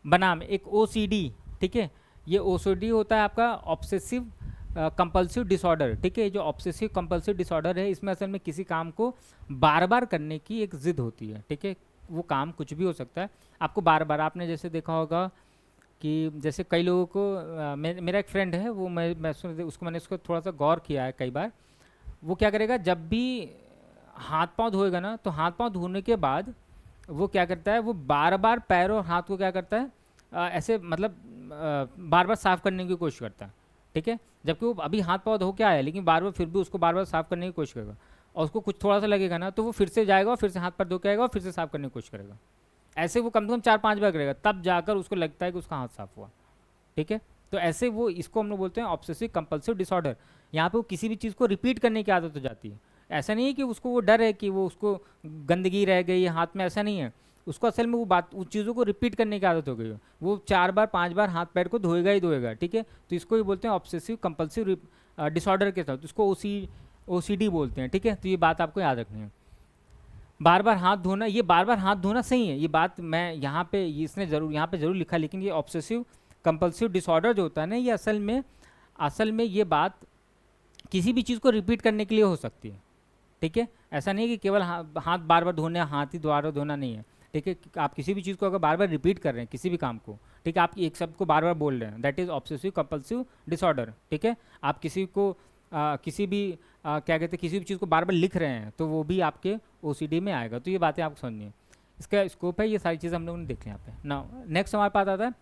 बनाम एक ओसीडी, ठीक है। ये ओसीडी होता है आपका ऑब्सेसिव कंपल्सिव डिसऑर्डर, ठीक है। जो ऑब्सेसिव कंपल्सिव डिसऑर्डर है, इसमें असल में किसी काम को बार बार करने की एक जिद होती है, ठीक है। वो काम कुछ भी हो सकता है, आपको बार बार, आपने जैसे देखा होगा कि जैसे कई लोगों को मेरा एक फ्रेंड है, वो मैंने उसको थोड़ा सा गौर किया है कई बार। वो क्या करेगा, जब भी हाथ पाँव धोएगा ना, तो हाथ पाँव धोने के बाद वो क्या करता है, वो बार बार पैर और हाथ को क्या करता है, ऐसे मतलब बार बार साफ़ करने की कोशिश करता है, ठीक है। जबकि वो अभी हाथ पाँव धो के आया है, लेकिन बार बार फिर भी उसको बार बार साफ़ करने की कोशिश करेगा, और उसको कुछ थोड़ा सा लगेगा ना, तो वो फिर से जाएगा और फिर से हाथ पर धो के आएगा और फिर से साफ़ करने की कोशिश करेगा। ऐसे वो कम से कम 4-5 बार करेगा, तब जाकर उसको लगता है कि उसका हाथ साफ़ हुआ, ठीक है। तो ऐसे वो, इसको हम लोग बोलते हैं ऑब्सेसिव कंपल्सिव डिसऑर्डर। यहाँ पे वो किसी भी चीज़ को रिपीट करने की आदत हो जाती है। ऐसा नहीं है कि उसको वो डर है कि वो उसको गंदगी रह गई हाथ में, ऐसा नहीं है। उसको असल में उस चीज़ों को रिपीट करने की आदत हो गई है। वो 4 बार 5 बार हाथ पैर को धोएगा ही धोएगा, ठीक है। तो इसको ही बोलते हैं ऑब्सेसिव कंपल्सिव डिसऑर्डर के साथ, इसको ओसीडी बोलते हैं, ठीक है। तो ये बात आपको याद रखनी है। बार बार हाथ धोना, ये बार बार हाथ धोना सही है, ये बात मैं यहाँ पे इसने ज़रूर यहाँ पे ज़रूर लिखा, लेकिन ये ऑब्सेसिव कंपल्सिव डिसऑर्डर जो होता है ना, ये असल में ये बात किसी भी चीज़ को रिपीट करने के लिए हो सकती है, ठीक है। ऐसा नहीं है कि केवल हाथ बार बार धोने, हाथ ही दोबारा धोना नहीं है, ठीक है। आप किसी भी चीज़ को अगर बार बार रिपीट कर रहे हैं, किसी भी काम को, ठीक है, आप एक शब्द को बार बार बोल रहे हैं, that is obsessive compulsive disorder, ठीक है। आप किसी को किसी भी क्या कहते हैं, किसी भी चीज़ को बार बार लिख रहे हैं, तो वो भी आपके OCD में आएगा। तो ये बातें आपको समझनी है, इसका स्कोप है, ये सारी चीज़ें हम लोगों ने देख ली यहाँ पे ना। नेक्स्ट हमारे पास आता है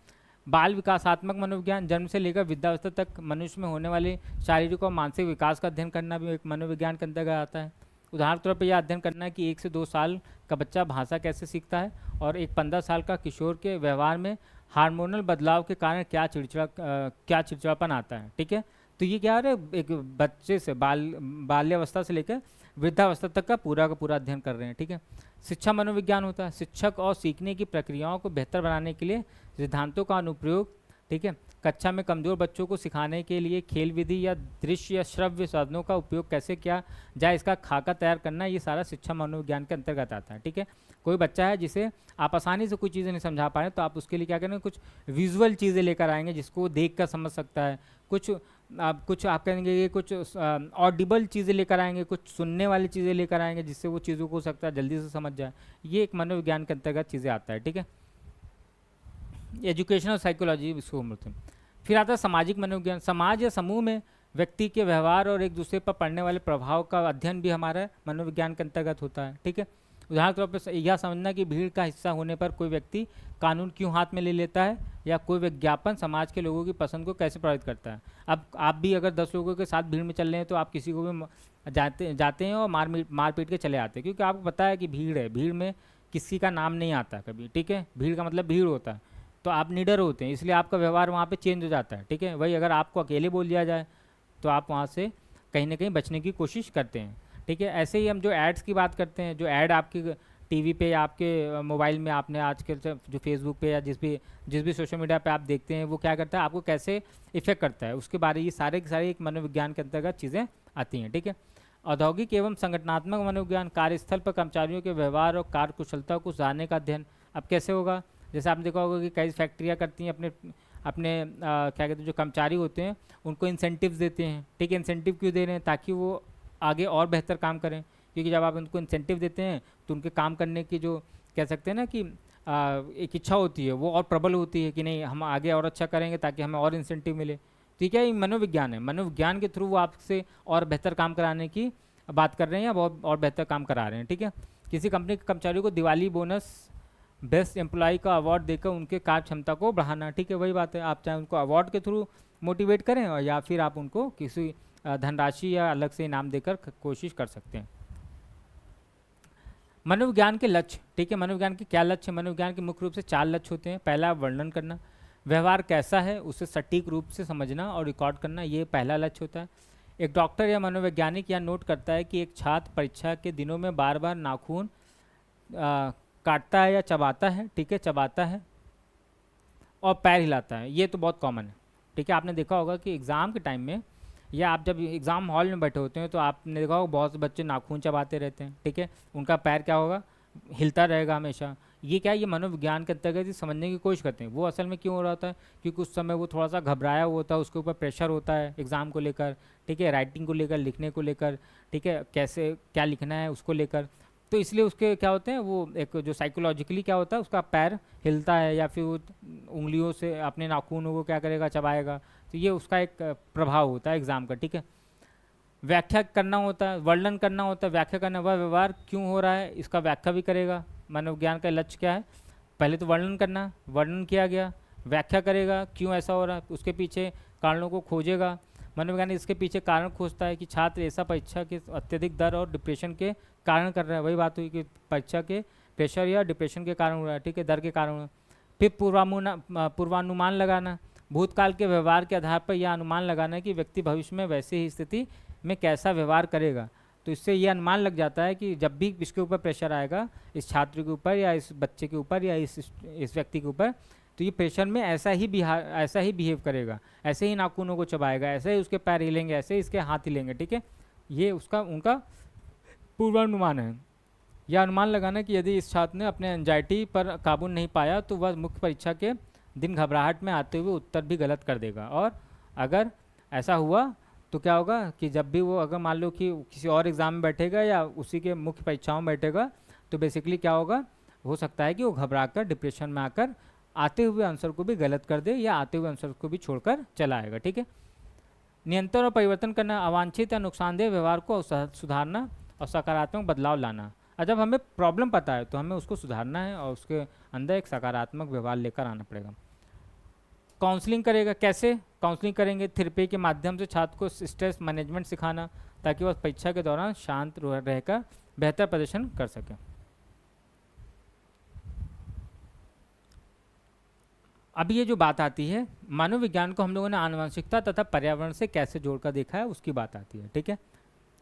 बाल विकासात्मक मनोविज्ञान। जन्म से लेकर वृद्धावस्था तक मनुष्य में होने वाले शारीरिक और मानसिक विकास का अध्ययन करना भी एक मनोविज्ञान के अंतर्गत आता है। उदाहरण तौर पर यह अध्ययन करना है कि 1 से 2 साल का बच्चा भाषा कैसे सीखता है और एक 15 साल का किशोर के व्यवहार में हार्मोनल बदलाव के कारण क्या चिड़चिड़ापन आता है, ठीक है। तो ये क्या है, एक बच्चे से बाल्यावस्था से लेकर वृद्धावस्था तक का पूरा अध्ययन कर रहे हैं, ठीक है। शिक्षा मनोविज्ञान होता है, शिक्षक और सीखने की प्रक्रियाओं को बेहतर बनाने के लिए सिद्धांतों का अनुप्रयोग, ठीक है। कक्षा में कमज़ोर बच्चों को सिखाने के लिए खेल विधि या दृश्य या श्रव्य साधनों का उपयोग कैसे किया जाए, इसका खाका तैयार करना, ये सारा शिक्षा मनोविज्ञान के अंतर्गत आता है, ठीक है। कोई बच्चा है जिसे आप आसानी से कोई चीज़ें नहीं समझा पा रहे, तो आप उसके लिए क्या करेंगे, कुछ विजुअल चीज़ें लेकर आएंगे जिसको वो देख कर समझ सकता है। कुछ आप कहेंगे ये कुछ ऑडिबल चीज़ें लेकर आएंगे, कुछ सुनने वाली चीज़ें लेकर आएंगे जिससे वो चीज़ों को हो सकता है जल्दी से समझ जाए। ये एक मनोविज्ञान के अंतर्गत चीज़ें आता है, ठीक है। एजुकेशनल साइकोलॉजी इसको बोलते हैं। फिर आता है सामाजिक मनोविज्ञान। समाज या समूह में व्यक्ति के व्यवहार और एक दूसरे पर पड़ने वाले प्रभाव का अध्ययन भी हमारा मनोविज्ञान के अंतर्गत होता है, ठीक है। उदाहरण के तौर पर यह समझना कि भीड़ का हिस्सा होने पर कोई व्यक्ति कानून क्यों हाथ में ले लेता है, या कोई विज्ञापन समाज के लोगों की पसंद को कैसे प्रभावित करता है। अब आप भी अगर 10 लोगों के साथ भीड़ में चल रहे हैं, तो आप किसी को भी जाते हैं और मार पीट के चले आते हैं, क्योंकि आपको पता है कि भीड़ है, भीड़ में किसी का नाम नहीं आता कभी, ठीक है। भीड़ का मतलब भीड़ होता है, तो आप निडर होते हैं, इसलिए आपका व्यवहार वहाँ पे चेंज हो जाता है, ठीक है। वही अगर आपको अकेले बोल दिया जाए तो आप वहाँ से कहीं ना कहीं बचने की कोशिश करते हैं, ठीक है। ऐसे ही हम जो एड्स की बात करते हैं, जो ऐड आपकी टीवी पे या आपके मोबाइल में आपने आजकल जो फेसबुक पे या जिस भी सोशल मीडिया पे आप देखते हैं, वो क्या करता है, आपको कैसे इफेक्ट करता है, उसके बारे ये सारे के सारे एक मनोविज्ञान के अंतर्गत चीज़ें आती हैं, ठीक है। औद्योगिक एवं संगठनात्मक मनोविज्ञान। कार्यस्थल पर कर्मचारियों के व्यवहार और कार्य कुशलता को सुधारने का अध्ययन। अब कैसे होगा, जैसे आपने देखा होगा कि कई फैक्ट्रियाँ करती हैं, अपने क्या कहते हैं, जो कर्मचारी होते हैं उनको इंसेंटिव्स देते हैं, ठीक है। इंसेंटिव क्यों दे रहे हैं, ताकि वो आगे और बेहतर काम करें, क्योंकि जब आप उनको इंसेंटिव देते हैं तो उनके काम करने की जो कह सकते हैं ना कि एक इच्छा होती है, वो और प्रबल होती है कि नहीं हम आगे और अच्छा करेंगे ताकि हमें और इंसेंटिव मिले। ठीक है, ये मनोविज्ञान है, मनोविज्ञान के थ्रू वो आपसे और बेहतर काम कराने की बात कर रहे हैं या बहुत और बेहतर काम करा रहे हैं, ठीक है। किसी कंपनी के कर्मचारियों को दिवाली बोनस, बेस्ट एम्प्लॉय का अवार्ड देकर उनके कार्य क्षमता को बढ़ाना, ठीक है। वही बात है, आप चाहे उनको अवार्ड के थ्रू मोटिवेट करें और या फिर आप उनको किसी धनराशि या अलग से इनाम देकर कोशिश कर सकते हैं। मनोविज्ञान के लक्ष्य, ठीक है। मनोविज्ञान के क्या लक्ष्य? मनोविज्ञान के मुख्य रूप से 4 लक्ष्य होते हैं। पहला वर्णन करना, व्यवहार कैसा है उसे सटीक रूप से समझना और रिकॉर्ड करना, ये पहला लक्ष्य होता है। एक डॉक्टर या मनोवैज्ञानिक यह नोट करता है कि एक छात्र परीक्षा के दिनों में बार बार नाखून काटता है या चबाता है, ठीक है, चबाता है और पैर हिलाता है। ये तो बहुत कॉमन है, ठीक है। आपने देखा होगा कि एग्ज़ाम के टाइम में या आप जब एग्ज़ाम हॉल में बैठे होते हैं तो आपने देखा होगा बहुत से बच्चे नाखून चबाते रहते हैं, ठीक है। उनका पैर क्या होगा, हिलता रहेगा हमेशा। ये क्या है, ये मनोविज्ञान के अंतर्गत ही समझने की कोशिश करते हैं वो असल में क्यों हो रहा होता है, क्योंकि उस समय वो थोड़ा सा घबराया हुआ होता है, उसके ऊपर प्रेशर होता है एग्ज़ाम को लेकर, ठीक है, राइटिंग को लेकर, लिखने को लेकर, ठीक है, कैसे क्या लिखना है उसको लेकर। तो इसलिए उसके क्या होते हैं, वो एक जो साइकोलॉजिकली क्या होता है, उसका पैर हिलता है या फिर वो उंगलियों से अपने नाखूनों को क्या करेगा, चबाएगा। तो ये उसका एक प्रभाव होता है एग्ज़ाम का, ठीक है। व्याख्या करना होता है, वर्णन करना होता है, व्याख्या करना, वह व्यवहार क्यों हो रहा है इसका व्याख्या भी करेगा। मनोविज्ञान का लक्ष्य क्या है, पहले तो वर्णन करना, वर्णन किया गया, व्याख्या करेगा क्यों ऐसा हो रहा है, उसके पीछे कारणों को खोजेगा। मनोविज्ञान इसके पीछे कारण खोजता है कि छात्र ऐसा परीक्षा के अत्यधिक डर और डिप्रेशन के कारण कर रहा है। वही बात हुई कि परीक्षा के प्रेशर या डिप्रेशन के कारण हो रहा है, ठीक है, डर के कारण हो रहा है। फिर पूर्वानुमान लगाना, भूतकाल के व्यवहार के आधार पर यह अनुमान लगाना कि व्यक्ति भविष्य में वैसे ही स्थिति में कैसा व्यवहार करेगा। तो इससे ये अनुमान लग जाता है कि जब भी इसके ऊपर प्रेशर आएगा, इस छात्र के ऊपर या इस बच्चे के ऊपर या इस व्यक्ति के ऊपर, तो ये प्रेशर में ऐसा ही बिहेव करेगा, ऐसे ही नाखूनों को चबाएगा, ऐसे ही उसके पैर हिलेंगे, ऐसे ही इसके हाथ हिलेंगे, ठीक है। ये उनका पूर्वानुमान है। यह अनुमान लगाना कि यदि इस छात्र ने अपने एंजाइटी पर काबू नहीं पाया तो वह मुख्य परीक्षा के दिन घबराहट में आते हुए उत्तर भी गलत कर देगा। और अगर ऐसा हुआ तो क्या होगा कि जब भी वो अगर मान लो कि किसी और एग्ज़ाम में बैठेगा या उसी के मुख्य परीक्षाओं में बैठेगा, तो बेसिकली क्या होगा, हो सकता है कि वो घबरा कर डिप्रेशन में आकर आते हुए आंसर को भी गलत कर दे या आते हुए आंसर को भी छोड़कर चला आएगा। ठीक है। नियंत्रण और परिवर्तन करना, अवांछित या नुकसानदेह व्यवहार को सुधारना और सकारात्मक बदलाव लाना। और जब हमें प्रॉब्लम पता है तो हमें उसको सुधारना है और उसके अंदर एक सकारात्मक व्यवहार लेकर आना पड़ेगा। काउंसलिंग करेगा, कैसे काउंसलिंग करेंगे? थेरेपी के माध्यम से छात्र को स्ट्रेस मैनेजमेंट सिखाना, ताकि वह परीक्षा के दौरान शांत रहकर बेहतर प्रदर्शन कर सके। अब ये जो बात आती है, मानव विज्ञान को हम लोगों ने आनुवंशिकता तथा पर्यावरण से कैसे जोड़कर देखा है, उसकी बात आती है। ठीक है,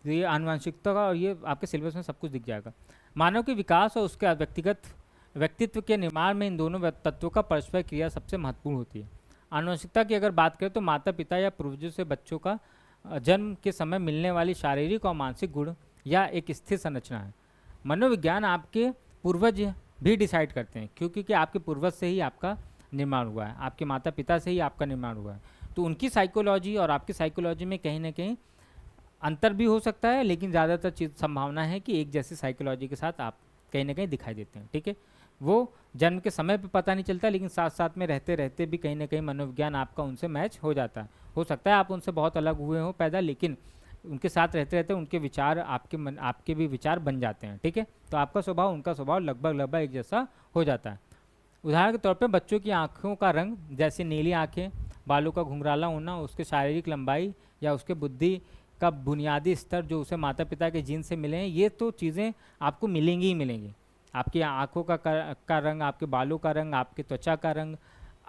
तो ये आनुवंशिकता का, और ये आपके सिलेबस में सब कुछ दिख जाएगा। मानव के विकास और उसके व्यक्तित्व के निर्माण में इन दोनों तत्वों का परस्पर क्रिया सबसे महत्वपूर्ण होती है। आनुवंशिकता की अगर बात करें तो माता पिता या पूर्वजों से बच्चों का जन्म के समय मिलने वाली शारीरिक और मानसिक गुण या एक स्थिर संरचना है। मनोविज्ञान आपके पूर्वज भी डिसाइड करते हैं, क्योंकि आपके पूर्वज से ही आपका निर्माण हुआ है, आपके माता पिता से ही आपका निर्माण हुआ है। तो उनकी साइकोलॉजी और आपकी साइकोलॉजी में कहीं ना कहीं अंतर भी हो सकता है, लेकिन ज़्यादातर चीज़ संभावना है कि एक जैसी साइकोलॉजी के साथ आप कहीं ना कहीं दिखाई देते हैं। ठीक है, वो जन्म के समय पे पता नहीं चलता, लेकिन साथ साथ में रहते रहते भी कहीं ना कहीं मनोविज्ञान आपका उनसे मैच हो जाता है। हो सकता है आप उनसे बहुत अलग हुए हो पैदा, लेकिन उनके साथ रहते रहते उनके विचार आपके भी विचार बन जाते हैं। ठीक है, तो आपका स्वभाव उनका स्वभाव लगभग एक जैसा हो जाता है। उदाहरण के तौर पर बच्चों की आँखों का रंग, जैसे नीली आँखें, बालों का घुंघराला होना, उसके शारीरिक लंबाई या उसके बुद्धि का बुनियादी स्तर जो उसे माता पिता के जीन से मिले हैं, ये तो चीज़ें आपको मिलेंगी ही मिलेंगी। आपकी आँखों का रंग, आपके बालों का रंग, आपके त्वचा का रंग,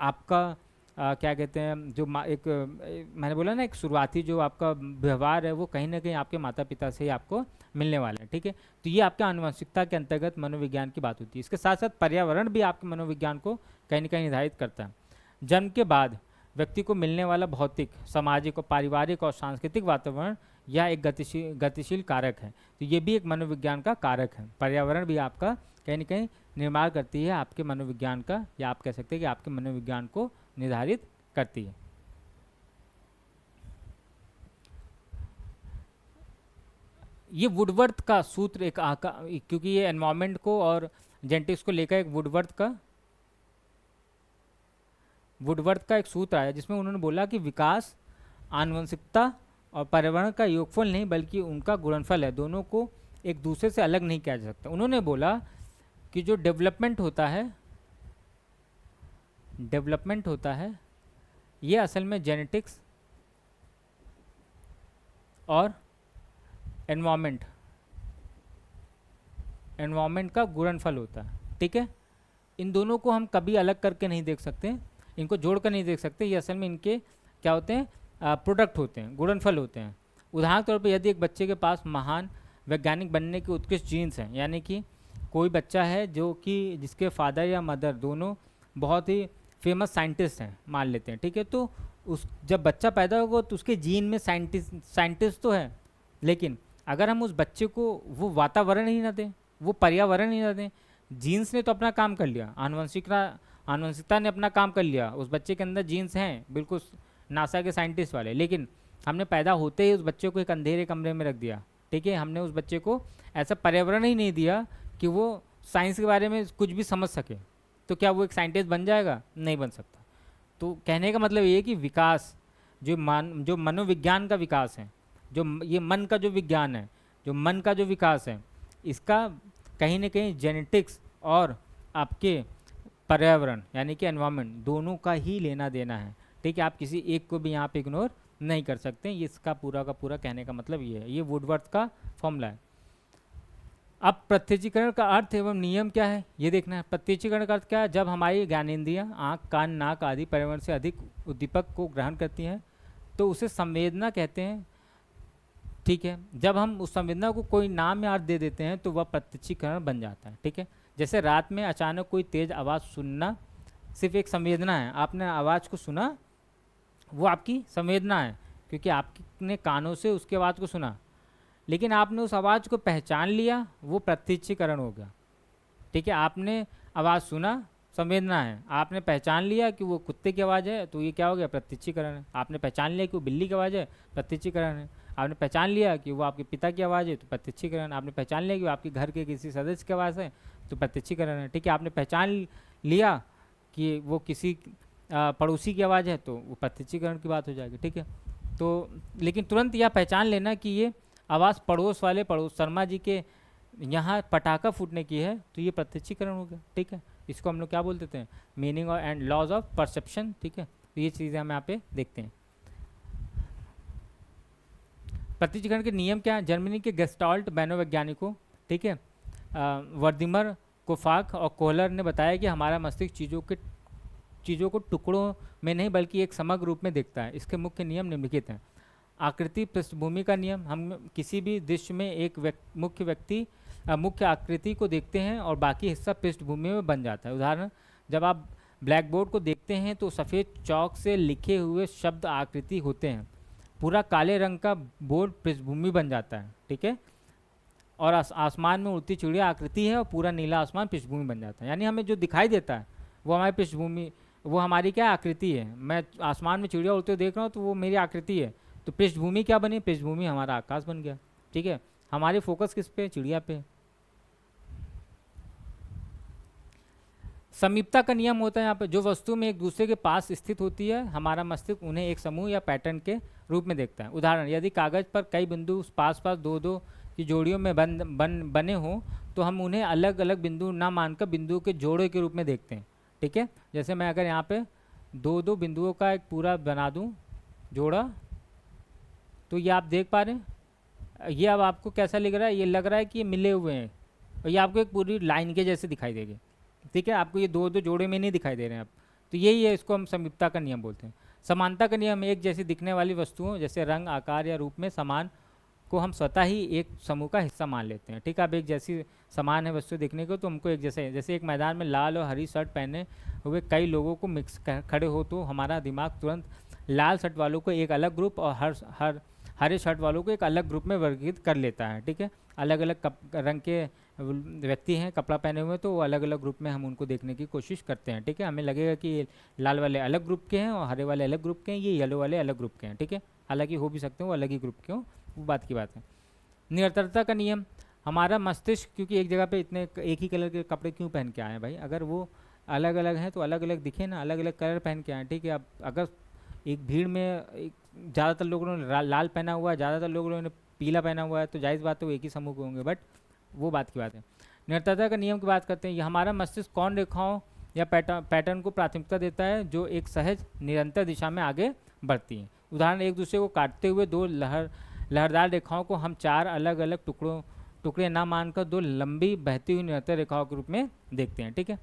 आपका क्या कहते हैं जो मैंने बोला ना, एक शुरुआती जो आपका व्यवहार है, वो कहीं ना कहीं आपके माता पिता से ही आपको मिलने वाला है। ठीक है, तो ये आपके आनुवंशिकता के अंतर्गत मनोविज्ञान की बात होती है। इसके साथ साथ पर्यावरण भी आपके मनोविज्ञान को कहीं ना कहीं निर्धारित करता है। जन्म के बाद व्यक्ति को मिलने वाला भौतिक, सामाजिक और पारिवारिक और सांस्कृतिक वातावरण यह एक गतिशील कारक है। तो ये भी एक मनोविज्ञान का कारक है। पर्यावरण भी आपका कहीं ना कहीं निर्माण करती है आपके मनोविज्ञान का, या आप कह सकते हैं कि आपके मनोविज्ञान को निर्धारित करती है। ये वुडवर्थ का सूत्र एक क्योंकि ये एनवायरनमेंट को और जेनेटिक्स को लेकर एक वुडवर्थ का एक सूत्र आया, जिसमें उन्होंने बोला कि विकास आनुवंशिकता और पर्यावरण का योगफल नहीं बल्कि उनका गुणनफल है। दोनों को एक दूसरे से अलग नहीं किया जा सकता। उन्होंने बोला कि जो डेवलपमेंट होता है ये असल में जेनेटिक्स और एनवायरनमेंट का गुणनफल होता है। ठीक है, इन दोनों को हम कभी अलग करके नहीं देख सकते, इनको जोड़ कर नहीं देख सकते। ये असल में इनके क्या होते हैं, प्रोडक्ट होते हैं, गुणनफल होते हैं। उदाहरण के तौर पर यदि एक बच्चे के पास महान वैज्ञानिक बनने के उत्कृष्ट जीन्स हैं, यानी कि कोई बच्चा है जो कि जिसके फादर या मदर दोनों बहुत ही फेमस साइंटिस्ट हैं, मान लेते हैं। ठीक है, तो जब बच्चा पैदा होगा तो उसके जीन में साइंटिस्ट तो है, लेकिन अगर हम उस बच्चे को वो वातावरण ही ना दें, वो पर्यावरण ही ना दें, जीन्स ने तो अपना काम कर लिया, आनुवंशिकता ने अपना काम कर लिया, उस बच्चे के अंदर जीन्स हैं बिल्कुल नासा के साइंटिस्ट वाले, लेकिन हमने पैदा होते ही उस बच्चे को एक अंधेरे कमरे में रख दिया। ठीक है, हमने उस बच्चे को ऐसा पर्यावरण ही नहीं दिया कि वो साइंस के बारे में कुछ भी समझ सके, तो क्या वो एक साइंटिस्ट बन जाएगा? नहीं बन सकता। तो कहने का मतलब ये है कि विकास जो मनोविज्ञान का विकास है, जो ये मन का जो विज्ञान है, जो मन का जो विकास है, इसका कहीं ना कहीं जेनेटिक्स और आपके पर्यावरण यानी कि एनवायरनमेंट दोनों का ही लेना देना है। ठीक है, आप किसी एक को भी यहाँ पे इग्नोर नहीं कर सकते। इसका पूरा का पूरा कहने का मतलब ये है, ये वुडवर्थ का फॉर्मूला है। अब प्रत्यक्षीकरण का अर्थ एवं नियम क्या है, ये देखना है। प्रत्यक्षीकरण का अर्थ क्या है? जब हमारी ज्ञानेंद्रियाँ आँख, कान, नाक आदि पर्यावरण से अधिक उद्दीपक को ग्रहण करती हैं तो उसे संवेदना कहते हैं। ठीक है, जब हम उस संवेदना को कोई नाम या अर्थ दे देते हैं तो वह प्रत्यक्षीकरण बन जाता है। ठीक है, जैसे रात में अचानक कोई तेज़ आवाज़ सुनना सिर्फ एक संवेदना है। आपने आवाज़ को सुना, वो आपकी संवेदना है, क्योंकि आपने कानों से उसकी आवाज़ को सुना, लेकिन आपने उस आवाज़ को पहचान लिया, वो प्रत्यक्षीकरण हो गया। ठीक है, आपने आवाज़ सुना, संवेदना है। आपने पहचान लिया कि वो कुत्ते की आवाज़ है तो ये क्या हो गया, प्रत्यक्षीकरण है। आपने पहचान लिया कि वो बिल्ली की आवाज़ है, प्रत्यक्षीकरण है। आपने पहचान लिया कि वो आपके पिता की आवाज़ है तो प्रत्यक्षीकरण। आपने पहचान लिया कि वो आपके घर के किसी सदस्य की आवाज़ है तो प्रत्यक्षीकरण है। ठीक है, आपने पहचान लिया कि वो किसी पड़ोसी की आवाज़ है तो वो प्रत्यक्षीकरण की बात हो जाएगी। ठीक है, तो लेकिन तुरंत यह पहचान लेना कि ये आवाज़ पड़ोस शर्मा जी के यहाँ पटाखा फूटने की है तो ये प्रत्यक्षीकरण हो गया। ठीक है, इसको हम लोग क्या बोल देते हैं, मीनिंग और एंड लॉज ऑफ परसेप्शन। ठीक है, तो ये चीज़ें हम यहाँ पे देखते हैं। प्रत्यक्षीकरण के नियम क्या है, जर्मनी के गेस्टाल्ट मनोवैज्ञानिकों, ठीक है, वर्दिमर, कोफाक और कोहलर ने बताया कि हमारा मस्तिष्क चीज़ों को टुकड़ों में नहीं बल्कि एक समग्र रूप में देखता है। इसके मुख्य नियम निम्नलिखित हैं। आकृति पृष्ठभूमि का नियम, हम किसी भी दृश्य में एक मुख्य आकृति को देखते हैं और बाकी हिस्सा पृष्ठभूमि में बन जाता है। उदाहरण, जब आप ब्लैक बोर्ड को देखते हैं तो सफ़ेद चौक से लिखे हुए शब्द आकृति होते हैं, पूरा काले रंग का बोर्ड पृष्ठभूमि बन जाता है। ठीक है, और आसमान में उड़ती चिड़िया आकृति है और पूरा नीला आसमान पृष्ठभूमि बन जाता है। यानी हमें जो दिखाई देता है वो हमारी पृष्ठभूमि, वो हमारी क्या आकृति है। मैं आसमान में चिड़िया उड़ते हुए देख रहा हूँ तो वो मेरी आकृति है, तो पृष्ठभूमि क्या बनी, पृष्ठभूमि हमारा आकाश बन गया। ठीक है, हमारी फोकस किस पे, चिड़िया पे। समीपता का नियम होता है यहाँ पे, जो वस्तु में एक दूसरे के पास स्थित होती है हमारा मस्तिष्क उन्हें एक समूह या पैटर्न के रूप में देखता है। उदाहरण, यदि कागज पर कई बिंदु पास पास दो दो की जोड़ियों में बने हों तो हम उन्हें अलग अलग बिंदु ना मानकर बिंदुओं के जोड़े के रूप में देखते हैं। ठीक है, जैसे मैं अगर यहाँ पे दो दो बिंदुओं का एक पूरा बना दूँ जोड़ा, तो ये आप देख पा रहे हैं, ये अब आपको कैसा लग रहा है, ये लग रहा है कि ये मिले हुए हैं और ये आपको एक पूरी लाइन के जैसे दिखाई देंगे। ठीक है, आपको ये दो दो जोड़े में नहीं दिखाई दे रहे हैं अब, तो यही है, इसको हम समीपता का नियम बोलते हैं। समानता का नियम, एक जैसी दिखने वाली वस्तुओं जैसे रंग, आकार या रूप में समान को हम स्वतः ही एक समूह का हिस्सा मान लेते हैं। ठीक है, अब एक जैसी समान है वस्तु देखने को तो हमको एक जैसे एक मैदान में लाल और हरी शर्ट पहने हुए कई लोगों को मिक्स खड़े हो तो हमारा दिमाग तुरंत लाल शर्ट वालों को एक अलग ग्रुप और हरे शर्ट वालों को एक अलग ग्रुप में वर्गीकृत कर लेता है। ठीक है, अलग अलग रंग के व्यक्ति हैं कपड़ा पहने हुए तो वो अलग अलग ग्रुप में हम उनको देखने की कोशिश करते हैं। ठीक है, हमें लगेगा कि ये लाल वाले अलग ग्रुप के हैं और हरे वाले अलग ग्रुप के हैं, ये येलो वाले अलग ग्रुप के हैं। ठीक है, हालांकि हो भी सकते हैं वो अलग ही ग्रुप के हों, वो बात की बात है। निरंतरता का नियम, हमारा मस्तिष्क क्योंकि एक जगह पे इतने एक ही कलर के कपड़े क्यों पहन के आए हैं भाई, अगर वो अलग अलग हैं तो अलग अलग दिखे ना, अलग अलग कलर पहन के आए। ठीक है, अब अगर एक भीड़ में ज़्यादातर लोगों ने लाल पहना हुआ है, ज़्यादातर लोगों ने पीला पहना हुआ है, तो जायज़ बात है वो एक ही समूह के होंगे, बट वो बात की बात है। निरंतरता का नियम की बात करते हैं, ये हमारा मस्तिष्क कौन रेखाओं या पैटर्न को प्राथमिकता देता है जो एक सहज निरंतर दिशा में आगे बढ़ती हैं। उदाहरण, एक दूसरे को काटते हुए दो लहरदार रेखाओं को हम चार अलग अलग टुकड़े ना मानकर दो लंबी बहती हुई निरंतर रेखाओं के रूप में देखते हैं। ठीक है,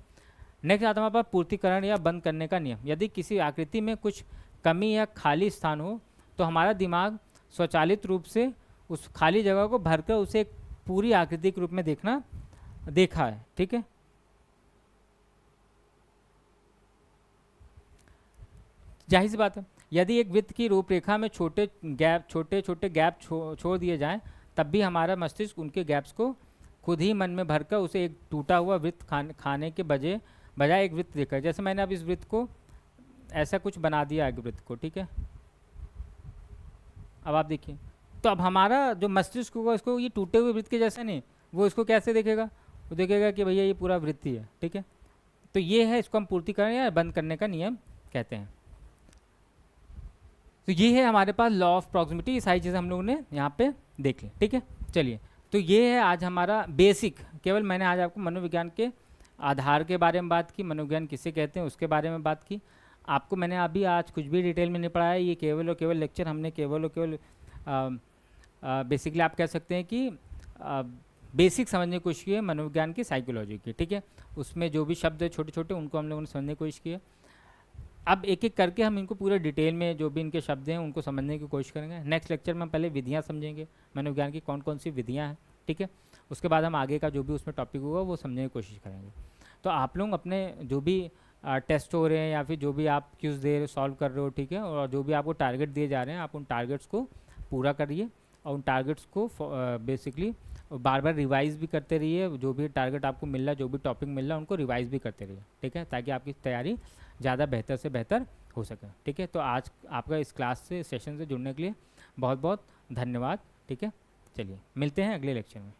नेक्स्ट आता है हमारे पास पूर्तिकरण या बंद करने का नियम। यदि किसी आकृति में कुछ कमी या खाली स्थान हो तो हमारा दिमाग स्वचालित रूप से उस खाली जगह को भरकर उसे एक पूरी आकृति के रूप में देखा है। ठीक है, जाहिर सी बात है, यदि एक वृत्त की रूपरेखा में छोटे छोटे गैप छोड़ दिए जाएं तब भी हमारा मस्तिष्क उनके गैप्स को खुद ही मन में भरकर उसे एक टूटा हुआ वृत्त खाने के बजाय एक वृत्त देखा। जैसे मैंने अब इस वृत्त को ऐसा कुछ बना दिया एक वृत्त को। ठीक है, अब आप देखिए, तो अब हमारा जो मस्तिष्क होगा इसको ये टूटे हुए वृत्त के जैसे नहीं, वो इसको कैसे देखेगा, वो देखेगा कि भैया ये पूरा वृत्त ही है। ठीक है, तो ये है, इसको हम पूर्तिकरण या बंद करने का नियम कहते हैं। तो ये है हमारे पास लॉ ऑफ प्रॉक्सिमिटी, ये सारी चीज़ें हम लोगों ने यहाँ पे देख ली। ठीक है, चलिए, तो ये है आज हमारा बेसिक, केवल मैंने आज आपको मनोविज्ञान के आधार के बारे में बात की, मनोविज्ञान किसे कहते हैं उसके बारे में बात की। आपको मैंने अभी आज कुछ भी डिटेल में नहीं पढ़ाया, ये केवल और केवल लेक्चर हमने केवल और केवल बेसिकली आप कह सकते हैं कि बेसिक समझने की कोशिश की है मनोविज्ञान की, साइकोलॉजी की। ठीक है, उसमें जो भी शब्द है छोटे छोटे उनको हम लोगों ने समझने की कोशिश की है। अब एक एक करके हम इनको पूरे डिटेल में जो भी इनके शब्द हैं उनको समझने की कोशिश करेंगे। नेक्स्ट लेक्चर में हम पहले विधियाँ समझेंगे, मनोविज्ञान की कौन कौन सी विधियाँ हैं। ठीक है, उसके बाद हम आगे का जो भी उसमें टॉपिक होगा वो समझने की कोशिश करेंगे। तो आप लोग अपने जो भी टेस्ट हो रहे हैं या फिर जो भी आप क्यूज दे रहे हो, सॉल्व कर रहे हो, ठीक है, और जो भी आपको टारगेट दिए जा रहे हैं आप उन टारगेट्स को पूरा करिए और उन टारगेट्स को बेसिकली और बार बार रिवाइज़ भी करते रहिए, जो भी टारगेट आपको मिल रहा है, जो भी टॉपिक मिल रहा है उनको रिवाइज़ भी करते रहिए, ठीक है, ताकि आपकी तैयारी ज़्यादा बेहतर से बेहतर हो सके, ठीक है। तो आज आपका इस क्लास से सेशन से जुड़ने के लिए बहुत बहुत धन्यवाद, ठीक है। चलिए मिलते हैं अगले लेक्चर में।